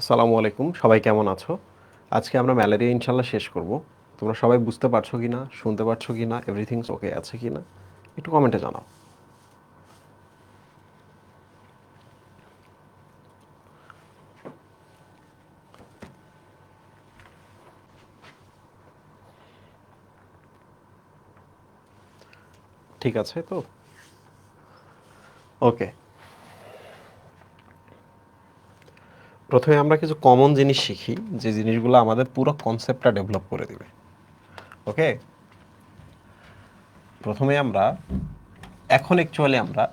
আসসালামু আলাইকুম, সবাই কেমন আছো? আজকে আমরা ম্যালেরিয়া ইনশাল্লাহ শেষ করব। তোমরা সবাই বুঝতে পারছো কি না, শুনতে পারছো কি না, এভরিথিংস ওকে আছে কি না, একটু কমেন্টে জানাও। ঠিক আছে তো? ওকে, প্রথমে আমরা কিছু কমন জিনিস শিখি, যে জিনিসগুলো আমাদের পুরো কনসেপ্টটা ডেভেলপ করে দিবে। ওকে, প্রথমে আমরা অ্যাকচুয়ালি আমরা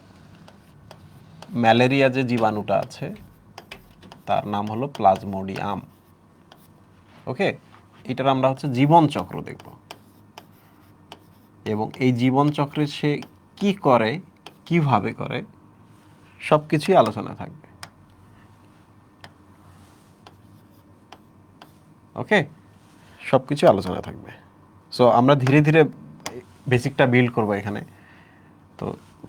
ম্যালেরিয়া যে জীবাণুটা আছে তার নাম হলো প্লাজমোডিয়াম। ওকে, এটার আমরা জীবন চক্র দেখব, এবং এই জীবন চক্রে সে কি করে, কিভাবে করে, সব কিছুই আলোচনা থাকবে। ওকে, সব কিছু আলোচনা থাকবে। সো আমরা ধীরে ধীরে বেসিকটা বিল্ড করব এখানে। তো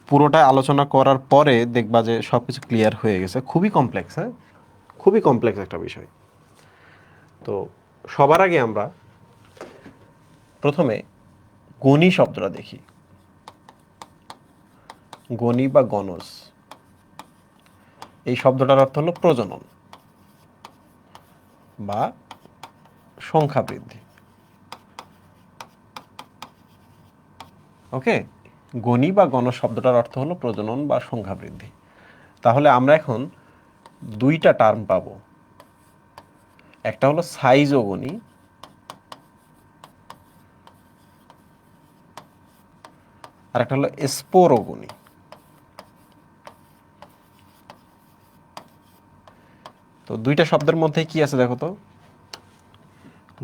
পুরোটা আলোচনা করার পরে দেখবা যে সব কিছু ক্লিয়ার হয়ে গেছে। খুবই কমপ্লেক্স, হ্যাঁ, খুবই কমপ্লেক্স একটা বিষয়। তো সবার আগে আমরা প্রথমে গণি শব্দটা দেখি। গণি বা গণজ, এই শব্দটার অর্থ হলো প্রজনন বা সংখ্যা বৃদ্ধি। ওকে, গণি বা গণ শব্দটার অর্থ হলো প্রজনন বা সংখ্যা বৃদ্ধি। তাহলে আমরা এখন দুইটা টার্ম পাবো, একটা হলো সাইজোগনি, আর একটা হলো স্পোরোগনি। তো দুইটা শব্দের মধ্যে কি আছে দেখো তো,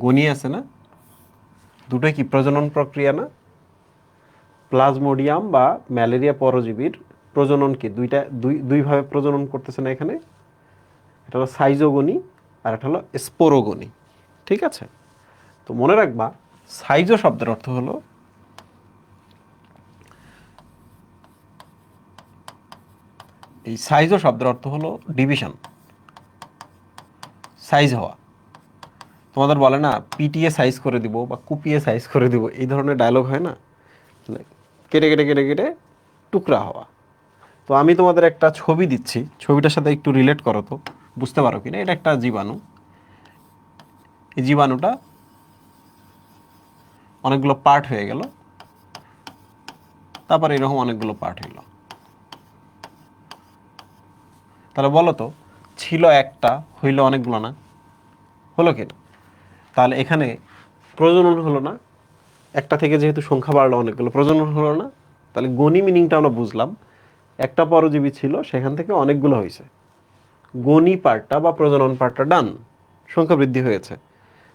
গনি আছে না, দুটোই কি প্রজনন প্রক্রিয়া না? প্লাজমোডিয়াম বা ম্যালেরিয়া পরজীবীর প্রজনন কি দুইভাবে প্রজনন করতেছে না এখানে? এটা হলো সাইজোগনি আর একটা হলো স্পোরোগনি। ঠিক আছে, তো মনে রাখবা সাইজো শব্দের অর্থ হলো এই সাইজো শব্দের অর্থ হলো ডিভিশন, সাইজ হওয়া। তোমাদের বলে না পিটিএ সাইজ করে দিব বা কুপিয়ে সাইজ করে দিব, এই ধরনের ডায়লগ হয় না, কেটে কেটে কেটে কেটে টুকরা হওয়া। তো আমি তোমাদের একটা ছবি দিচ্ছি, ছবিটার সাথে একটু রিলেট করো তো, বুঝতে পারো কিনা। এটা একটা জীবাণু, এই জীবাণুটা অনেকগুলো পার্ট হয়ে গেল, তারপর এরকম অনেকগুলো পার্ট হইল। তাহলে বলো তো, ছিল একটা, হইল অনেকগুলো না, হলো কি না? তাহলে এখানে প্রজনন হলো না, একটা থেকে যেহেতু সংখ্যা বাড়লো অনেকগুলো, প্রজনন হলো না। তাহলে গণি মিনিংটা আমরা বুঝলাম, একটা পরজীবী ছিল, সেখান থেকে অনেকগুলো হয়েছে, গণি পার্টটা বা প্রজনন পার্টটা ডান, সংখ্যা বৃদ্ধি হয়েছে।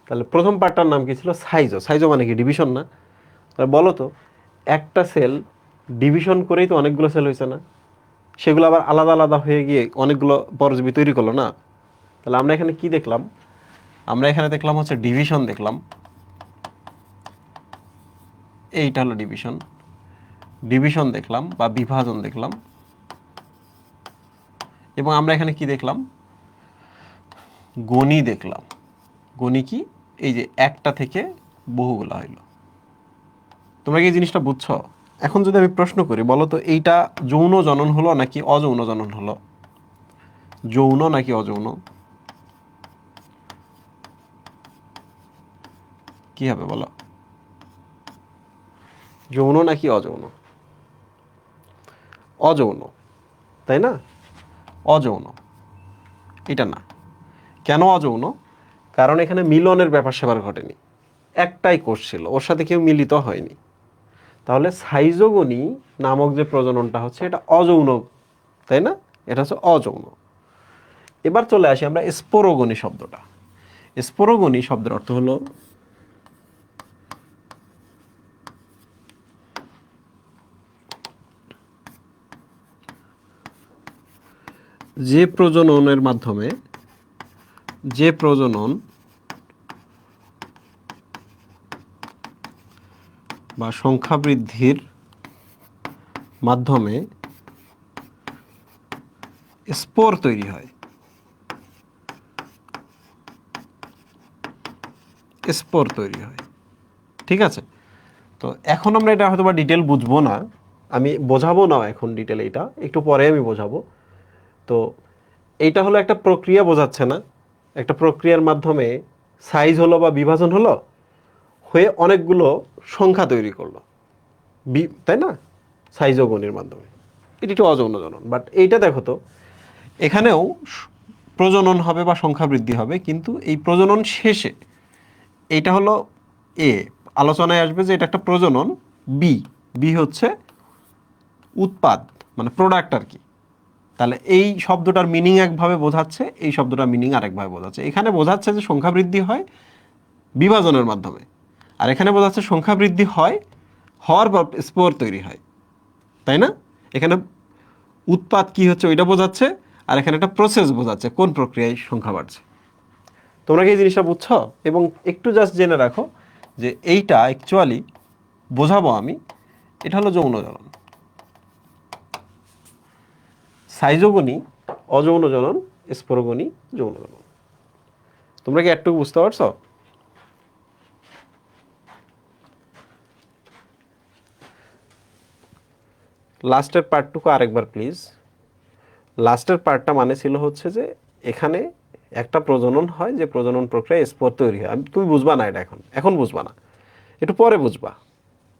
তাহলে প্রথম পার্টটার নাম কি ছিল? সাইজো। সাইজো মানে কি? ডিভিশন না? তাহলে বলো তো, একটা সেল ডিভিশন করেই তো অনেকগুলো সেল হয়েছে না? সেগুলো আবার আলাদা আলাদা হয়ে গিয়ে অনেকগুলো পরজীবী তৈরি করলো না? তাহলে আমরা এখানে কি দেখলাম? আমরা এখানে দেখলাম ডিভিশন দেখলাম, এইটা হলো ডিভিশন। ডিভিশন দেখলাম বা বিভাজন দেখলাম, এবং আমরা এখানে কি দেখলাম? গণি দেখলাম। গণি কি? এই যে একটা থেকে বহুগুলো হইল। তোমরা কি এই জিনিসটা বুঝছো? এখন যদি আমি প্রশ্ন করি, বলো তো এইটা যৌন জনন হলো নাকি অযৌন জনন হলো? যৌন নাকি অযৌন? কি হবে বলো? যৌন নাকি অযৌন? অযৌন, তাই না? অযৌন, এটা না। কেন অযৌন? কারণ এখানে মিলনের ব্যাপার স্যাপার ঘটেনি, একটাই কোষ ছিল, ওর সাথে কেউ মিলিত হয়নি। তাহলে সাইজোগনি নামক যে প্রজননটা হচ্ছে, এটা অযৌন, তাই না? এটা হচ্ছে অযৌন। এবার চলে আসি আমরা স্পোরোগনি শব্দটা। স্পোরোগনি শব্দের অর্থ হলো যে প্রজননের মাধ্যমে, যে প্রজনন বা সংখ্যা বৃদ্ধির মাধ্যমে স্পোর তৈরি হয়। স্পোর তৈরি হয়। ঠিক আছে, তো এখন আমরা এটা হয়তো বা ডিটেল বুঝবো না, আমি বোঝাবো না এখন ডিটেল, এটা একটু পরে আমি বোঝাবো। তো এইটা হলো একটা প্রক্রিয়া, বোঝাচ্ছে না, একটা প্রক্রিয়ার মাধ্যমে সাইজ হলো বা বিভাজন হলো, হয়ে অনেকগুলো সংখ্যা তৈরি করলো, তাই না, সাইজ ও গুণের মাধ্যমে। এটি একটু অযৌন জনন। বাট এইটা দেখো তো, এখানেও প্রজনন হবে বা সংখ্যা বৃদ্ধি হবে, কিন্তু এই প্রজনন শেষে এইটা হলো এ, আলোচনায় আসবে যে এটা একটা প্রজনন। বি, বি হচ্ছে উৎপাদ, মানে প্রোডাক্ট আর কি। তাহলে এই শব্দটার মিনিং একভাবে বোঝাচ্ছে, এই শব্দটার মিনিং আরেকভাবে বোঝাচ্ছে। এখানে বোঝাচ্ছে যে সংখ্যা বৃদ্ধি হয় বিভাজনের মাধ্যমে, আর এখানে বোঝাচ্ছে সংখ্যা বৃদ্ধি হয় হওয়ার পর স্পোর তৈরি হয়, তাই না? এখানে উৎপাদ কি হচ্ছে ওইটা বোঝাচ্ছে, আর এখানে একটা প্রসেস বোঝাচ্ছে কোন প্রক্রিয়ায় সংখ্যা বাড়ছে। তোমরা কি এই জিনিসটা বুঝছো? এবং একটু জাস্ট জেনে রাখো যে এইটা অ্যাকচুয়ালি বোঝাবো আমি, এটা হলো যৌন জনন। সাইজোগনি অযৌন জনন, স্পোরগনি যৌন জনন। তোমরা কি একটু বুঝতে পারছো? লাস্টের পার্টটুকু আরেকবার প্লিজ। লাস্টের পার্টটা মানে ছিল হচ্ছে যে এখানে একটা প্রজনন হয়, যে প্রজনন প্রক্রিয়া স্পোর তৈরি হয়। তুমি বুঝবা না এটা, এখন এখন বুঝবা না, একটু পরে বুঝবা।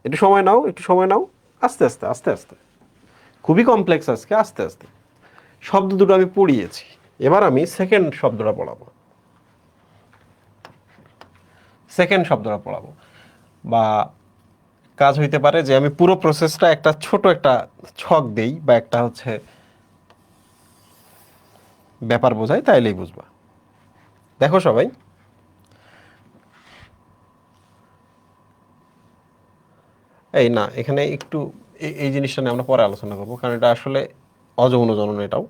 একটু সময় নাও, একটু সময় নাও, আস্তে আস্তে আস্তে আস্তে। খুবই কমপ্লেক্স আজকে, আস্তে আস্তে। শব্দ দুটো আমি পড়িয়েছি, এবার আমি সেকেন্ড শব্দটা পড়াবো। সেকেন্ড শব্দটা পড়াবো, বা কাজ হইতে পারে যে আমি পুরো প্রসেসটা একটা ছোট একটা ছক দেই, বা একটা হচ্ছে ব্যাপার বোঝাই, তাইলেই বুঝবা। দেখো সবাই, এই না এখানে একটু এই জিনিসটা নিয়ে আমরা পরে আলোচনা করবো, কারণ এটা আসলে অযৌন জনন এটাও।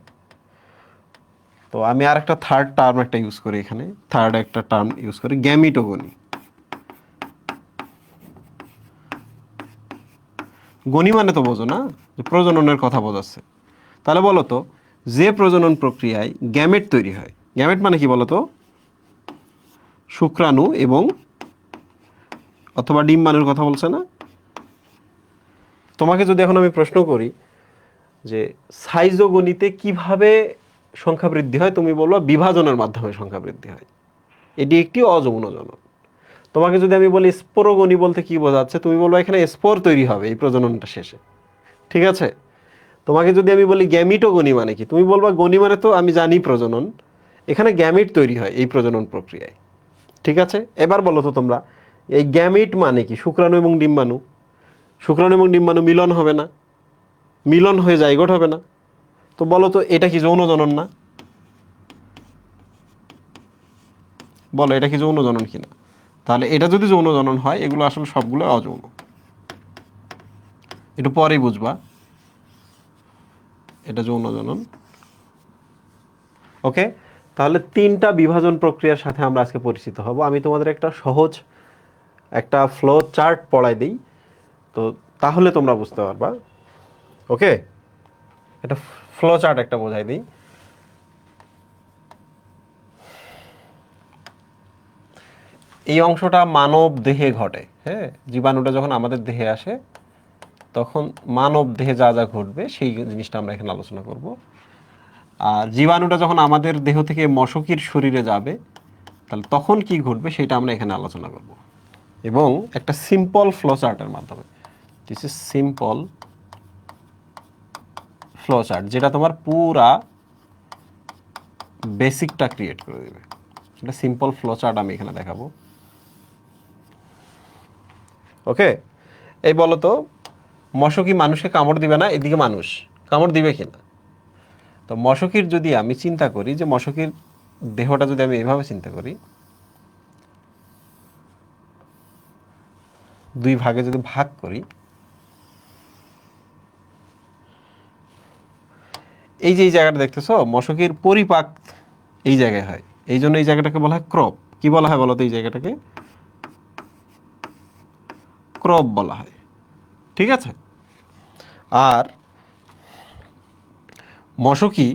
তো আমি আর একটা থার্ড টার্ম একটা ইউজ করি এখানে, থার্ড একটা টার্ম ইউজ করি, গ্যামিটোগনি। গনি মানে তো বোঝো না, যে প্রজননের কথা বোঝাচ্ছে। তাহলে বলো তো, যে প্রজনন প্রক্রিয়ায় গ্যামেট তৈরি হয়, গ্যামেট মানে কি বলো তো? শুক্রাণু এবং অথবা ডিম্বাণুর কথা বলছে না? তোমাকে যদি এখন আমি প্রশ্ন করি যে সাইজোগনিতে কিভাবে সংখ্যা বৃদ্ধি হয়, তুমি বলবা বিভাজনের মাধ্যমে সংখ্যা বৃদ্ধি হয়, এটি একটি অযৌন জনন। তোমাকে যদি আমি বলি স্পোরোগনি বলতে কি বোঝাচ্ছে, তুমি বলবা এখানে স্পোর তৈরি হবে এই প্রজননটা শেষে। ঠিক আছে, তোমাকে যদি আমি বলি গ্যামিটোগনি মানে কি, তুমি বলবা গনি মানে তো আমি জানি প্রজনন, এখানে গ্যামিট তৈরি হয় এই প্রজনন প্রক্রিয়ায়। ঠিক আছে, এবার বলো তো তোমরা, এই গ্যামিট মানে কি? শুক্রাণু এবং ডিম্বাণু, শুক্রাণু এবং ডিম্বাণু মিলন হবে না, মিলন হয়ে জাইগোট হবে না। তো বলো তো এটা কি যৌন জনন না? বলো এটা কি যৌন জনন কিনা? তাহলে এটা যদি যৌন জনন হয়, এগুলো আসলে সবগুলো অযৌন। একটু পরেই বুঝবা এটা যৌন জনন। ওকে, তাহলে তিনটা বিভাজন প্রক্রিয়ার সাথে আমরা আজকে পরিচিত হব। আমি তোমাদের একটা সহজ একটা ফ্লো চার্ট পড়াই দিই, তো তাহলে তোমরা বুঝতে পারবা। ওকে, এটা ফ্লো চার্ট একটা বোঝাই দিই। এই অংশটা মানব দেহে ঘটে। হ্যাঁ, জীবাণুটা যখন আমাদের দেহে আসে, তখন মানব দেহে যা যা ঘটবে সেই জিনিসটা আমরা এখানে আলোচনা করব। আর জীবাণুটা যখন আমাদের দেহ থেকে মশকির শরীরে যাবে, তাহলে তখন কি ঘটবে সেটা আমরা এখানে আলোচনা করব, এবং একটা সিম্পল ফ্লো চার্টের মাধ্যমে। This is simple flow chart, যেটা তোমার পুরা বেসিকটা ক্রিয়েট করে দেবে। এটা সিম্পল ফ্লো চার্ট আমি এখানে দেখাবো। ওকে, এই বলো তো, মশকি মানুষকে কামড় দিবে না, এদিকে মানুষ কামড় দিবে কিনা? তো মশকির যদি আমি চিন্তা করি, যে মশকির দেহটা যদি আমি এভাবে চিন্তা করি, দুই ভাগে যদি ভাগ করি, এই যে এই জায়গাটা দেখতেছো, মশকির পরিপাক এই জায়গায় হয়, এই জন্য এই জায়গাটাকে বলা হয় ক্রপ। কি বলা হয় বলো তো? এই জায়গাটাকে ক্রপ বলা হয়। ঠিক আছে, আর মশকি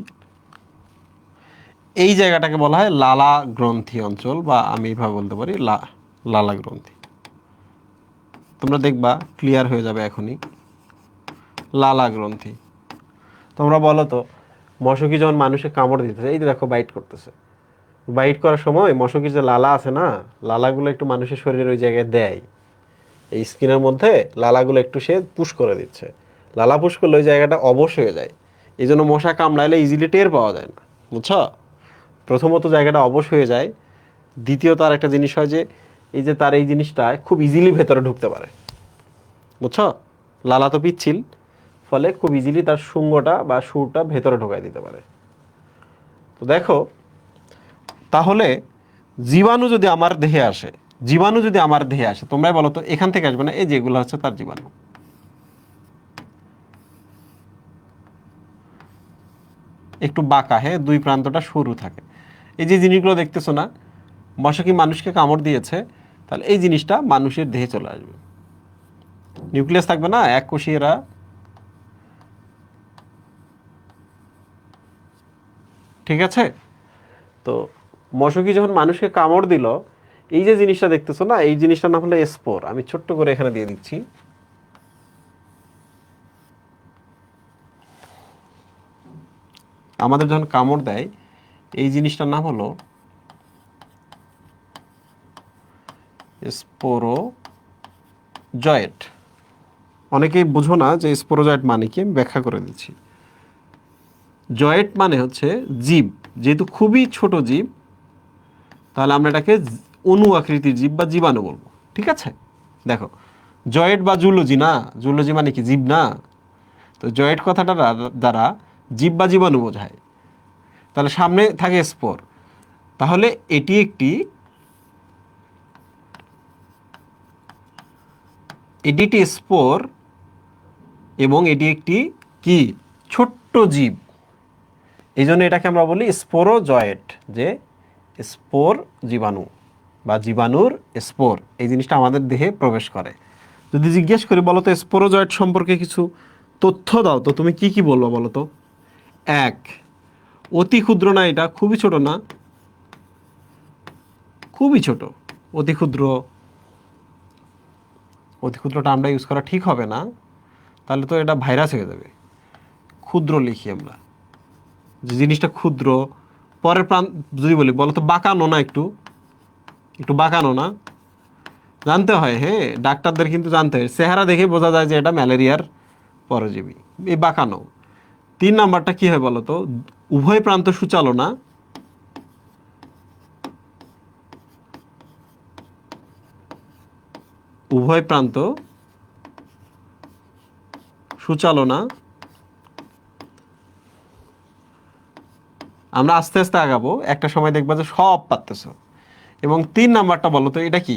এই জায়গাটাকে বলা হয় লালা গ্রন্থি অঞ্চল, বা আমি এইভাবে বলতে পারি লালা গ্রন্থি। তোমরা দেখবা ক্লিয়ার হয়ে যাবে এখনই। লালা গ্রন্থি। তোমরা বলো তো মশকি যখন মানুষে কামড় দিতেছে, এই যে দেখো বাইট করতেছে, বাইট করার সময় মশকির যে লালা আছে না, লালাগুলো একটু মানুষের শরীরের ওই জায়গায় দেয়, এই স্কিনের মধ্যে লালাগুলো একটু সে পুশ করে দিচ্ছে। লালা পুশ করলে ওই জায়গাটা অবশ হয়ে যায়, এই জন্য মশা কামড়াইলে ইজিলি টের পাওয়া যায় না, বুঝছো? প্রথমত জায়গাটা অবশ হয়ে যায়, দ্বিতীয়ত আর একটা জিনিস হয় যে এই যে তার এই জিনিসটা খুব ইজিলি ভেতরে ঢুকতে পারে, বুঝছো? লালা তো পিচ্ছিল, ফলে খুব ইজিলি তার শুঙ্গটা বা সুরটা ভেতরে ঢোকায় দিতে পারে। তো দেখো তাহলে জীবাণু যদি আমার দেহে আসে, জীবাণু যদি আমার দেহে আসে, তোমরাই বলো তো এখান থেকে আসবে না, এই যেগুলো হচ্ছে তার জীবাণু। একটু বাঁকা, হ্যাঁ, দুই প্রান্তটা সরু থাকে। এই যে জিনিসগুলো দেখতেছো না, মশা কি মানুষকে কামড় দিয়েছে, তাহলে এই জিনিসটা মানুষের দেহে চলে আসবে। নিউক্লিয়াস থাকবে না, এক কোষী এরা, ঠিক আছে? তো মশকি যখন মানুষকে কামড় দিল, এই যে জিনিসটা দেখতেছো না, এই জিনিসটার নাম হলো স্পোর। আমি ছোট্ট করে এখানে দিয়ে দিচ্ছি। আমাদের যখন কামড় দেয়, এই জিনিসটার নাম হলো স্পোরোজয়েট। অনেকেই বুঝো না যে স্পোরোজয়েট মানে কি, আমি ব্যাখ্যা করে দিচ্ছি। জয়েট মানে হচ্ছে জীব, যেহেতু খুবই ছোট জীব, তাহলে আমরা এটাকে অণু আকৃতির জীব বা জীবাণু বলবো, ঠিক আছে? দেখো জয়েট বা জুলজি না, জুলজি মানে কি জীব না, তো জয়েট কথাটা দ্বারা জীব বা জীবাণু বোঝায়। তাহলে সামনে থাকে স্পোর, তাহলে এটি একটি স্পোর এবং এটি একটি কি ছোট্ট জীব, এই জন্য এটাকে আমরা বলি স্পোরোজয়েট, যে স্পোর জীবাণু বা জীবাণুর স্পোর এই জিনিসটা আমাদের দেহে প্রবেশ করে। যদি জিজ্ঞেস করি বলো তো স্পোরোজয়েট সম্পর্কে কিছু তথ্য দাও, তো তুমি কি কি বলবো বলো তো? এক, অতি ক্ষুদ্র না, এটা খুবই ছোট না, খুবই ছোট, অতি ক্ষুদ্র। অতি ক্ষুদ্রটা আমরা ইউজ করা ঠিক হবে না, তাহলে তো এটা ভাইরাস হয়ে যাবে। ক্ষুদ্র লিখি আমরা, যে জিনিসটা ক্ষুদ্র। পরের প্রান্ত যদি বলি বলো তো বাঁকানো না, একটু একটু বাঁকানো না, জানতে হয়, হ্যাঁ, ডাক্তারদের কিন্তু জানতে হয়, চেহারা দেখে বোঝা যায় যে এটা ম্যালেরিয়ার পরজীবী, এই বাঁকানো। তিন নাম্বারটা কি হয় বলো তো? উভয় প্রান্ত সূচালো না, উভয় প্রান্ত সূচালো না। আমরা আস্তে আস্তে আগাবো, একটা সময় দেখবা যে সব পারতেছো। এবং তিন নাম্বারটা বলো তো এটা কি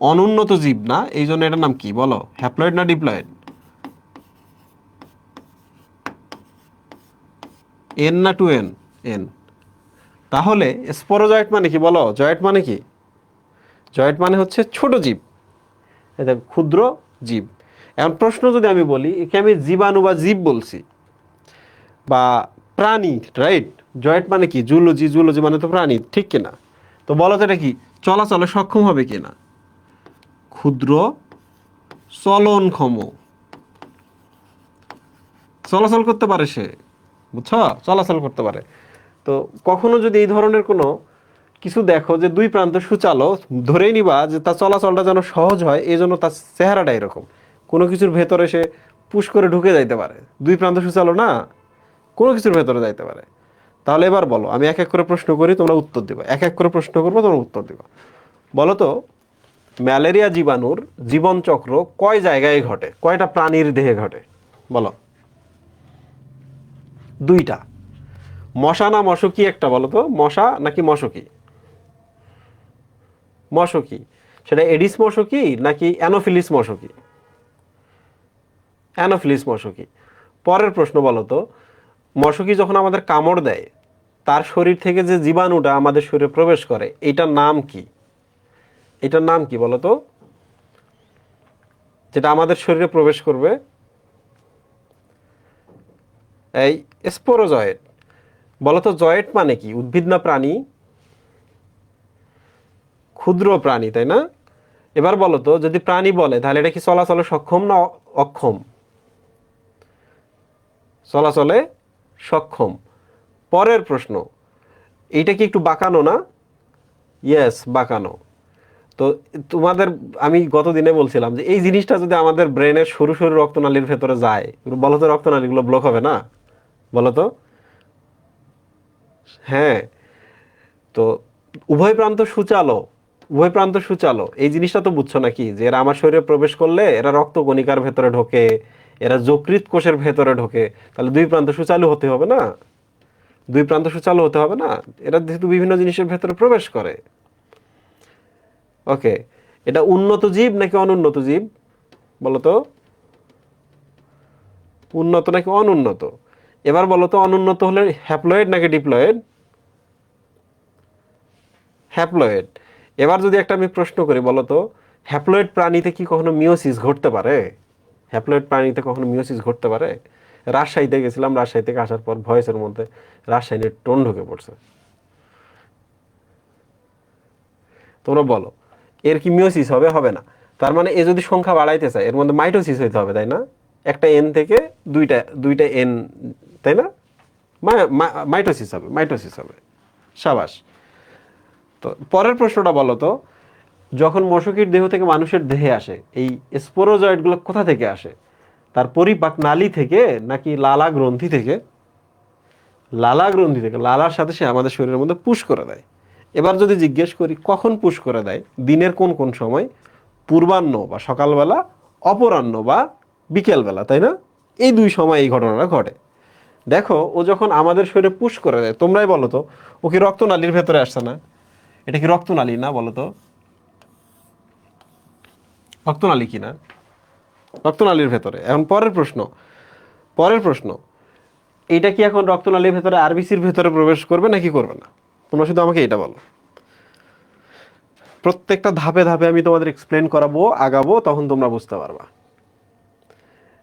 অনুন্নত জীব না, এই জন্য এটার নাম কি বলো? হ্যাপ্লয়েড না ডিপ্লয়েড? এন না টু এন? এন। তাহলে স্পোরোজয়েট মানে কি বলো? জয়েট মানে কি? জয়েট মানে হচ্ছে ছোট জীব, এটা ক্ষুদ্র জীব। এখন প্রশ্ন যদি আমি বলি, একে আমি জীবাণু বা জীব বলছি বা প্রাণী, রাইট? জয়েট মানে কি? জুলজি, জুলজি মানে তো প্রাণী, ঠিক কিনা? তো বলো তো এটা কি চলাচলে সক্ষম হবে কিনা? ক্ষুদ্র চলনক্ষম, চলাচল করতে পারে সে, বুঝছো? চলাচল করতে পারে। তো কখনো যদি এই ধরনের কোনো কিছু দেখো যে দুই প্রান্ত সূচালো, ধরেই নিবা যে তার চলাচলটা যেন সহজ হয়, এই জন্য তার চেহারাটা এরকম, কোনো কিছুর ভেতরে সে পুশ করে ঢুকে যাইতে পারে, দুই প্রান্ত সূচালো না, কোনো কিছুর ভেতরে যাইতে পারে। তাহলে এবার বলো, আমি এক এক করে প্রশ্ন করি, তোমরা উত্তর দিবা, এক এক করে প্রশ্ন করবো, তোমরা উত্তর দিবা। বলো তো ম্যালেরিয়া জীবাণুর জীবনচক্র কয় জায়গায় ঘটে, কয়টা প্রাণীর দেহে ঘটে বলো? দুইটা। মশা না মশকি একটা বলো তো, মশা নাকি মশকি? মশকি। সেটা এডিস মশকি নাকি অ্যানোফিলিস মশকি? অ্যানোফিলিস মশকি। পরের প্রশ্ন বলো তো, মশকি যখন আমাদের কামড় দেয়, তার শরীর থেকে যে জীবাণুটা আমাদের শরীরে প্রবেশ করে, এটার নাম কি? এটার নাম কি বলো তো? যেটা আমাদের শরীরে প্রবেশ করবে, এই স্পোরোজয়েট। বলো তো জয়েট মানে কি? উদ্ভিদ না প্রাণী? ক্ষুদ্র প্রাণী, তাই না? এবার বলো তো যদি প্রাণী বলে তাহলে এটা কি চলাচলে সক্ষম না অক্ষম? চলাচলে সক্ষম। পরের প্রশ্ন, এইটা কি একটু বাঁকানো না? ইয়েস, বাঁকানো। তো তোমাদের আমি গত দিনে বলছিলাম যে এই জিনিসটা যদি আমাদের ব্রেনের সরু সরু রক্তনালীর ভেতরে যায়, বলো তো রক্তনালীগুলো ব্লক হবে না? বলো তো। হ্যাঁ। তো উভয় প্রান্ত সূচালো, উভয় প্রান্ত সূচালো এই জিনিসটা তো বুঝছো নাকি, যে এরা আমার শরীরে প্রবেশ করলে এরা রক্ত কণিকার ভেতরে ঢোকে, এরা যকৃৎ কোষের ভেতরে ঢোকে, তাহলে দুই প্রান্ত সূচালু হতে হবে না? দুই প্রান্ত সূচালু হতে হবে না? এরা যেহেতু বিভিন্ন জিনিসের ভেতরে প্রবেশ করে। ওকে, এটা উন্নত জীব নাকি অনুন্নত জীব? বলো তো। উন্নত নাকি অনুন্নত? এবার বলো তো অনুন্নত হলে হ্যাপ্লয়েড নাকি ডিপ্লয়েড? হ্যাপ্লয়েড। এবার যদি একটা আমি প্রশ্ন করি, বলো তো হ্যাপ্লয়েড প্রাণীতে কি কখনো মিওসিস ঘটতে পারে? হ্যাপ্লয়েড প্রাণীতে কখনো মিওসিস ঘটতে পারে? রাজশাহীতে গেছিলাম, রাজশাহী থেকে আসার পর ভয়েসের মধ্যে রাজশাহীর টোন ঢুকে পড়ছে। তোমরা বলো এর কি মিওসিস হবে? হবে না। তার মানে এ যদি সংখ্যা বাড়াইতে চায় এর মধ্যে মাইটোসিস হইতে হবে, তাই না? একটা এন থেকে দুইটা দুইটা এন, তাই না? মাইটোসিস হবে, মাইটোসিস হবে। সাবাস। তো পরের প্রশ্নটা বলো তো, যখন মশকির দেহ থেকে মানুষের দেহে আসে এই স্পোরোজয়েডগুলো কোথা থেকে আসে? তার পরিপাক নালী থেকে নাকি লালা গ্রন্থি থেকে? লালা গ্রন্থি থেকে। লালার সাথে সে আমাদের শরীরের মধ্যে পুশ করে দেয়। এবার যদি জিজ্ঞেস করি কখন পুশ করে দেয়, দিনের কোন কোন সময়? পূর্বাহ্ন বা সকালবেলা, অপরাহ্ন বা বিকেলবেলা, তাই না? এই দুই সময় এই ঘটনাটা ঘটে। দেখো ও যখন আমাদের শরীরে পুশ করে দেয়, তোমরাই বলো তো ও কি রক্তনালীর ভেতরে আসছে না? এটা কি রক্তনালী না বলো তো? রক্তনালী কি না? রক্তনালীর ভেতরে। এখন পরের প্রশ্ন, পরের প্রশ্ন, এইটা কি এখন রক্তনালীর ভেতরে আরবিসির ভেতরে প্রবেশ করবে নাকি করবে না? তোমরা শুধু আমাকে এটা বলো। প্রত্যেকটা ধাপে ধাপে আমি তোমাদের এক্সপ্লেন করাবো, আগাবো, তখন তোমরা বুঝতে পারবা।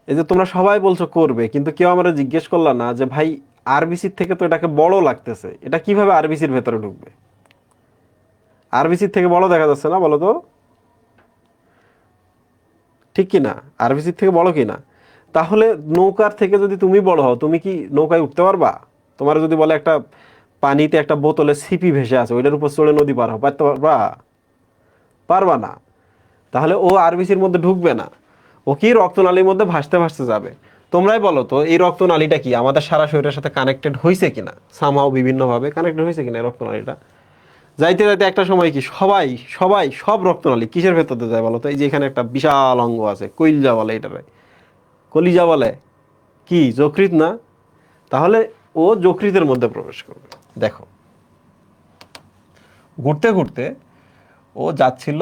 এই যে তোমরা সবাই বলছো করবে, কিন্তু কেউ আমরা জিজ্ঞেস করলা না যে ভাই আরবিসির থেকে তো এটাকে বড় লাগতেছে, এটা কিভাবে আরবিসির ভেতরে ঢুকবে? আরবিসির থেকে বড় দেখা যাচ্ছে না, বলো তো। ঠিক কি না? আরবিসির থেকে বড় কি না? তাহলে নৌকার থেকে যদি তুমি বড় হও, তুমি কি নৌকায় উঠতে পারবা? তোমার যদি বলে একটা পানিতে একটা বোতলে সিপি ভেসে আছে, ওইটার উপর চড়ে নদী পার হও, পারতে পারবা? পারবা না। তাহলে ও আরবিসির মধ্যে ঢুকবে না, ও কি রক্তনালীর মধ্যে ভাসতে ভাসতে যাবে। তোমরাই বলো তো এই রক্তনালীটা কি আমাদের সারা শরীরের সাথে কানেক্টেড হয়েছে কিনা? সামহাও বিভিন্নভাবে কানেক্টেড হয়েছে কিনা এই রক্তনালীটা? যাইতে যাইতে একটা সময় কি সবাই সবাই সব রক্তনালী কিসের ভেতরে যায় বলো তো? এই যে এখানে একটা বিশাল অঙ্গ আছে, কলিজা বলে এটারে। কলিজা বলে কি? যকৃৎ না? তাহলে ও যকৃতের মধ্যে প্রবেশ করবে। দেখো ঘুরতে ঘুরতে ও যাচ্ছিল,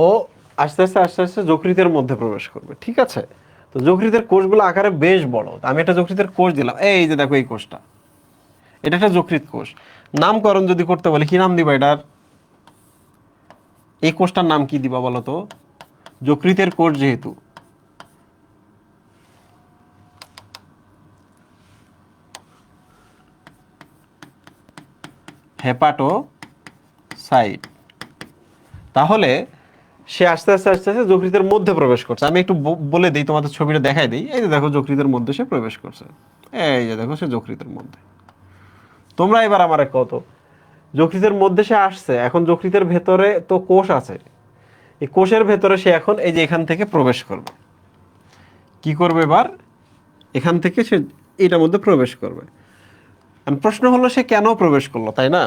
ও আস্তে আস্তে আস্তে আস্তে যকৃতের মধ্যে প্রবেশ করবে, ঠিক আছে? তো যকৃতের কোষগুলো আকারে বেশ বড়। আমি একটা যকৃতের কোষ দিলাম, এই যে দেখো এই কোষটা, এটা একটা যকৃৎ কোষ। নামকরণ যদি করতে বলে কি নাম দিবা এটার? এই কোষটার নাম কি দিবা বলো তো? যকৃতের কোষ যেহেতু, হেপাটোসাইট। তাহলে সে আস্তে আস্তে আস্তে আস্তে যকৃতের মধ্যে প্রবেশ করছে। আমি একটু বলে দিই, তোমাদের ছবিটা দেখাই দিই। এই যে দেখো যকৃতের মধ্যে সে প্রবেশ করছে, এই যে দেখো সে যকৃতের মধ্যে। তোমরা এবার আমার কত, যকৃতের মধ্যে সে আসছে, এখন যকৃতের ভেতরে তো কোষ আছে, এই কোষের ভেতরে সে এখন এই যে এখান থেকে প্রবেশ করবে। কি করবে এবার? এখান থেকে সে এটার মধ্যে প্রবেশ করবে। প্রশ্ন হলো সে কেন প্রবেশ করলো, তাই না?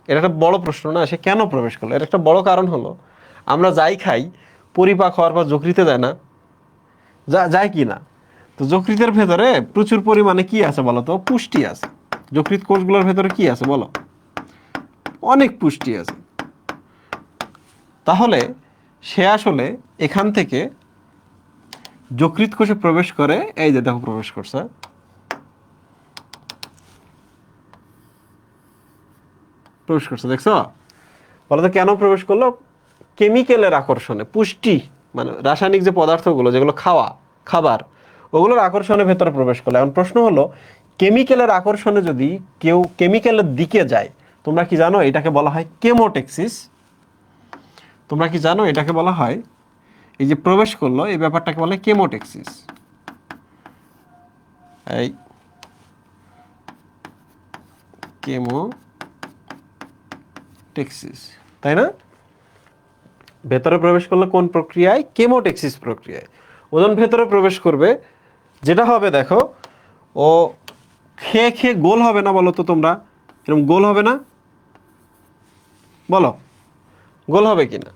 এটা একটা বড় প্রশ্ন না, সে কেন প্রবেশ করলো? এর একটা বড় কারণ হলো আমরা যাই খাই পরিপাক হওয়ার পর যকৃতে যায় না? যায় কি না? তো যকৃতের ভেতরে প্রচুর পরিমাণে কি আছে বলো তো? পুষ্টি আছে। যকৃৎ কোষগুলোর ভেতরে কি আছে বলো? অনেক পুষ্টি আছে। তাহলে সে আসলে এখান থেকে যকৃৎ কোষে প্রবেশ করে, এই যে দেখো প্রবেশ করছে, প্রবেশ করছে, দেখছো? বলো তো কেন প্রবেশ করলো? কেমিক্যালের আকর্ষণে, পুষ্টি মানে রাসায়নিক যে পদার্থগুলো যেগুলো খাবার ওগুলোর আকর্ষণে ভেতরে প্রবেশ করলো। এখন প্রশ্ন হলো কেমিক্যালের আকর্ষণে যদি কেউ কেমিক্যালের দিকে যায়, তোমরা কি জানো এটাকে বলা হয় কেমোটেক্সিস? তোমরা কি জানো এটাকে বলা হয়, এই যে প্রবেশ করলো এই ব্যাপারটাকে বলে কেমোটেক্সিস। এই কেমোটেক্সিস, তাই না? ভেতরে প্রবেশ করলে কোন প্রক্রিয়ায়? কেমোটেক্সিস প্রক্রিয়ায়। ওজন ভেতরে প্রবেশ করবে, যেটা হবে দেখো, ও খেয়ে খেয়ে গোল হবে না বলো তো তোমরা? এরকম গোল হবে না? বলো গোল হবে কি না?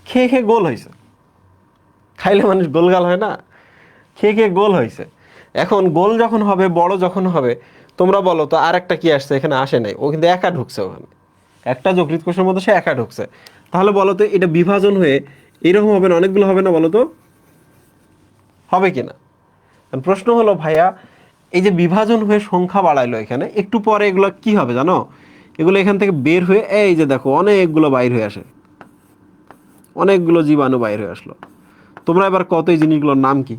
খেয়ে খেয়ে গোল হয়েছে, খাইলে মানুষ গোলগাল হয় না? খেয়ে খেয়ে গোল হয়েছে। এখন গোল যখন হবে, বড় যখন হবে, তোমরা বলো তো আর একটা কি আসছে এখানে? আসে নাই, ও কিন্তু একা ঢুকছে ওখানে, একটা যকৃৎ কোষের মধ্যে সে একা ঢুকছে। তাহলে বলো তো এটা বিভাজন হয়ে এরকম হবে না, অনেকগুলো হবে না? বলো তো হবে কি না? প্রশ্ন হলো ভাইয়া, এই যে বিভাজন হয়ে সংখ্যা বাড়াইলো এখানে, একটু পরে এগুলো কি হবে জানো? এগুলো এখান থেকে বের হয়ে এই যে দেখো অনেকগুলো বাইর হয়ে আসে, অনেকগুলো জীবাণু বাইর হয়ে আসলো। তোমরা এবার কত এই জিনিসগুলোর নাম কি?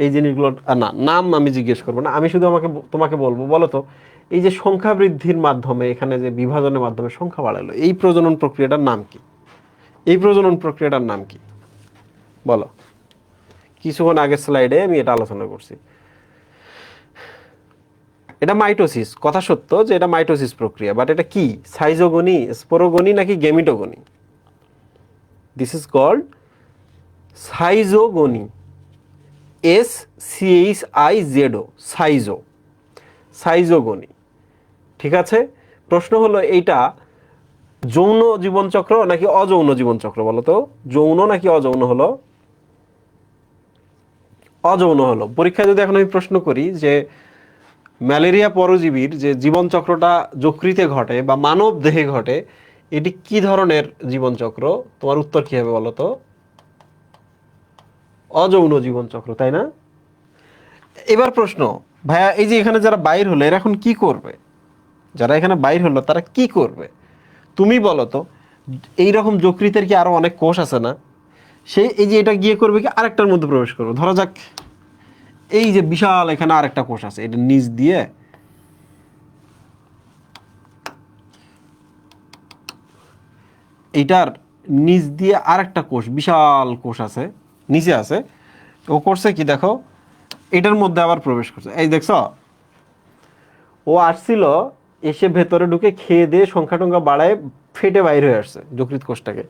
এই জিনিসগুলোর না নাম আমি জিজ্ঞেস করবো না, আমি শুধু তোমাকে বলবো, বলো তো এই যে সংখ্যা বৃদ্ধির মাধ্যমে এখানে যে বিভাজনের মাধ্যমে সংখ্যা বাড়ালো, এই প্রজনন প্রক্রিয়াটার নাম কি? এই প্রজনন প্রক্রিয়াটার নাম কি বলো? কিছুক্ষণ আগের স্লাইডে আমি এটা আলোচনা করছি। এটা মাইটোসিস, কথা সত্য যে এটা মাইটোসিস প্রক্রিয়া, বাট এটা কি? সাইজোগনি, স্পোরোগনি নাকি gametogony? This is called schizogony, SCHIZO, সাইজো, সাইজোগনি। ঠিক আছে, প্রশ্ন হলো এইটা যৌন জীবনচক্র নাকি অযৌন জীবনচক্র? বলো তো যৌন নাকি অযৌন হলো? অযৌন হলো। পরীক্ষায় যদি এখন আমি প্রশ্ন করি যে ম্যালেরিয়া পরজীবীর যে জীবনচক্রটা যকৃতে ঘটে বা মানব দেহে ঘটে, এটি কি ধরনের জীবনচক্র? তোমার উত্তর কি হবে বলো তো? অযৌন জীবনচক্র, তাই না? এবার প্রশ্ন, ভাইয়া এই যে এখানে যারা বাইর হলো এরা এখন কি করবে? যারা এখানে বাইর হলো তারা কি করবে তুমি বলো তো? এইরকম যকৃতের কি আরো অনেক কোষ আছে না? সেই এই যে এটা গিয়ে করবে কি আরেকটার মধ্যে প্রবেশ করবে। ধরা যাক এই যে বিশাল এখানে আরেকটা কোষ আছে, এটা নিচ দিয়ে এইটার নিচ দিয়ে আরেকটা কোষ, বিশাল কোষ আছে নিচে আছে, ও করছে কি দেখো, এটার মধ্যে আবার প্রবেশ করছে। এই দেখছো, ও আসছিল, এসে ভেতরে ঢুকে খেয়ে দিয়ে সংখ্যা টংখ্যা বাড়ায় ফেটে বাইর হয়ে আসছে যকৃৎ কোষটাকে।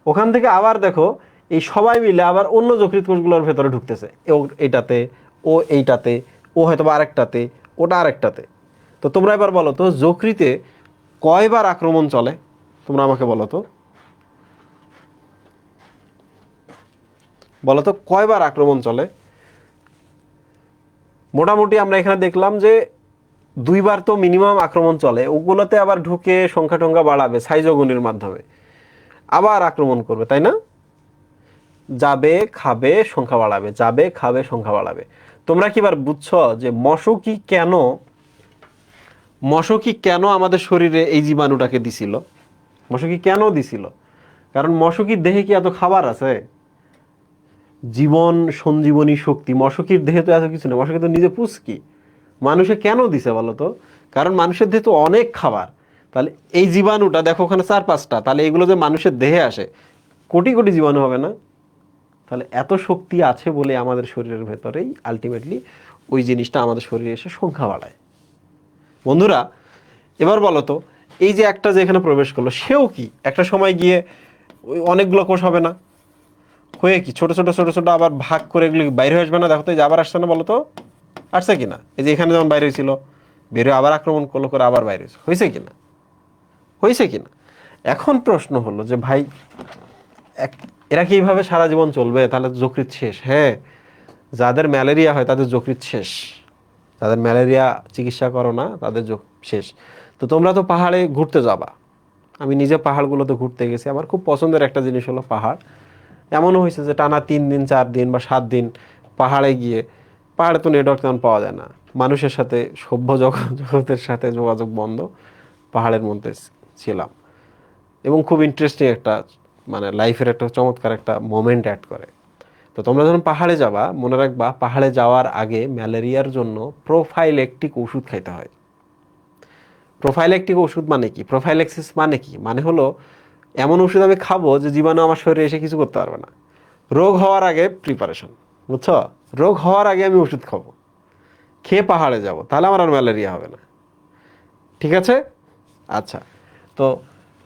ওখান থেকে আবার দেখো এই সবাই মিলে আবার অন্য যকৃৎ কোষগুলোর ভেতরে ঢুকতেছে, ও এইটাতে, ও এইটাতে, ও হয়তো বা আরেকটাতে, ওটা আরেকটাতে। তো তোমরা এবার বলো তো যকৃতে কয়বার আক্রমণ চলে? তোমরা আমাকে বলো তো, বলো তো কয়বার আক্রমণ চলে? মোটামুটি আমরা এখানে দেখলাম যে 2বার তো মিনিমাম আক্রমণ চলে, ওগুলোতে আবার ঢুকে সংখ্যা টংখ্যা বাড়াবে সাইজোগনির মাধ্যমে, আবার আক্রমণ করবে, তাই না? যাবে খাবে সংখ্যা বাড়াবে, যাবে খাবে সংখ্যা বাড়াবে। তোমরা কি এবার বুঝছো যে মশকি কেন আমাদের শরীরে এই জীবাণুটাকে দিছিল? মশকি কেন দিছিল? কারণ মশকির দেহে কি এত খাবার আছে? জীবন সঞ্জীবনী শক্তি মশকির দেহে তো এত কিছু নেই, মশকি তো নিজে পুষ্কি। মানুষে কেন দিছে বলো তো? কারণ মানুষের দেহে তো অনেক খাবার। তাহলে এই জীবাণুটা দেখো ওখানে 4-5টা, তাহলে এগুলো যে মানুষের দেহে আসে কোটি কোটি জীবাণু হবে না? তাহলে এত শক্তি আছে বলে আমাদের শরীরের ভেতরেই আলটিমেটলি ওই জিনিসটা আমাদের শরীরে এসে সংখ্যা বাড়ায়। বন্ধুরা এবার বলো তো, এই যে একটা যে এখানে প্রবেশ করলো সেও কি একটা সময় গিয়ে ওই অনেকগুলো কোষ হবে না? হয়ে কি ছোট ছোট ছোট ছোট আবার ভাগ করে এগুলো বাইরে হয়ে আসবে না? দেখো তো এই যে আবার আসছে না? বলো তো আসছে কিনা? এই যে এখানে যেমন বাইরে হয়েছিল, বের হয়ে আবার আক্রমণ করলো, করে আবার বাইরে হয়েছে কিনা? হয়েছে কিনা? এখন প্রশ্ন হলো যে ভাই এরা কি এইভাবে সারা জীবন চলবে? তাহলে তো যকৃৎ শেষ। হ্যাঁ, যাদের ম্যালেরিয়া হয় তাদের যকৃৎ শেষ, যাদের ম্যালেরিয়া চিকিৎসা করো না তাদের শেষ। তো তোমরা তো পাহাড়ে ঘুরতে যাবা, আমি নিজে পাহাড়গুলোতে ঘুরতে গেছি, আমার খুব পছন্দের একটা জিনিস হলো পাহাড়। এমনও হয়েছে যে টানা 3 দিন 4 দিন বা 7 দিন পাহাড়ে গিয়ে, পাহাড়ে তো নেটওয়ার্ক তেমন পাওয়া যায় না, মানুষের সাথে সভ্য জগতের সাথে যোগাযোগ বন্ধ, পাহাড়ের মধ্যে ছিলাম এবং খুব ইন্টারেস্টিং একটা মানে লাইফের একটা চমৎকার একটা মোমেন্ট অ্যাড করে। তো তোমরা যখন পাহাড়ে যাবা মনে রাখবা পাহাড়ে যাওয়ার আগে ম্যালেরিয়ার জন্য প্রোফাইলেকটিক ওষুধ খাইতে হয়। প্রোফাইলেকটিক ওষুধ মানে কি, প্রোফাইলেক্সিস মানে কি, মানে হলো এমন ওষুধ আমি খাবো যে জীবাণু আমার শরীরে এসে কিছু করতে পারবে না। রোগ হওয়ার আগে প্রিপারেশন, বুঝছো? রোগ হওয়ার আগে আমি ওষুধ খাবো, খেয়ে পাহাড়ে যাব, তাহলে আমার আর ম্যালেরিয়া হবে না। ঠিক আছে? আচ্ছা, তো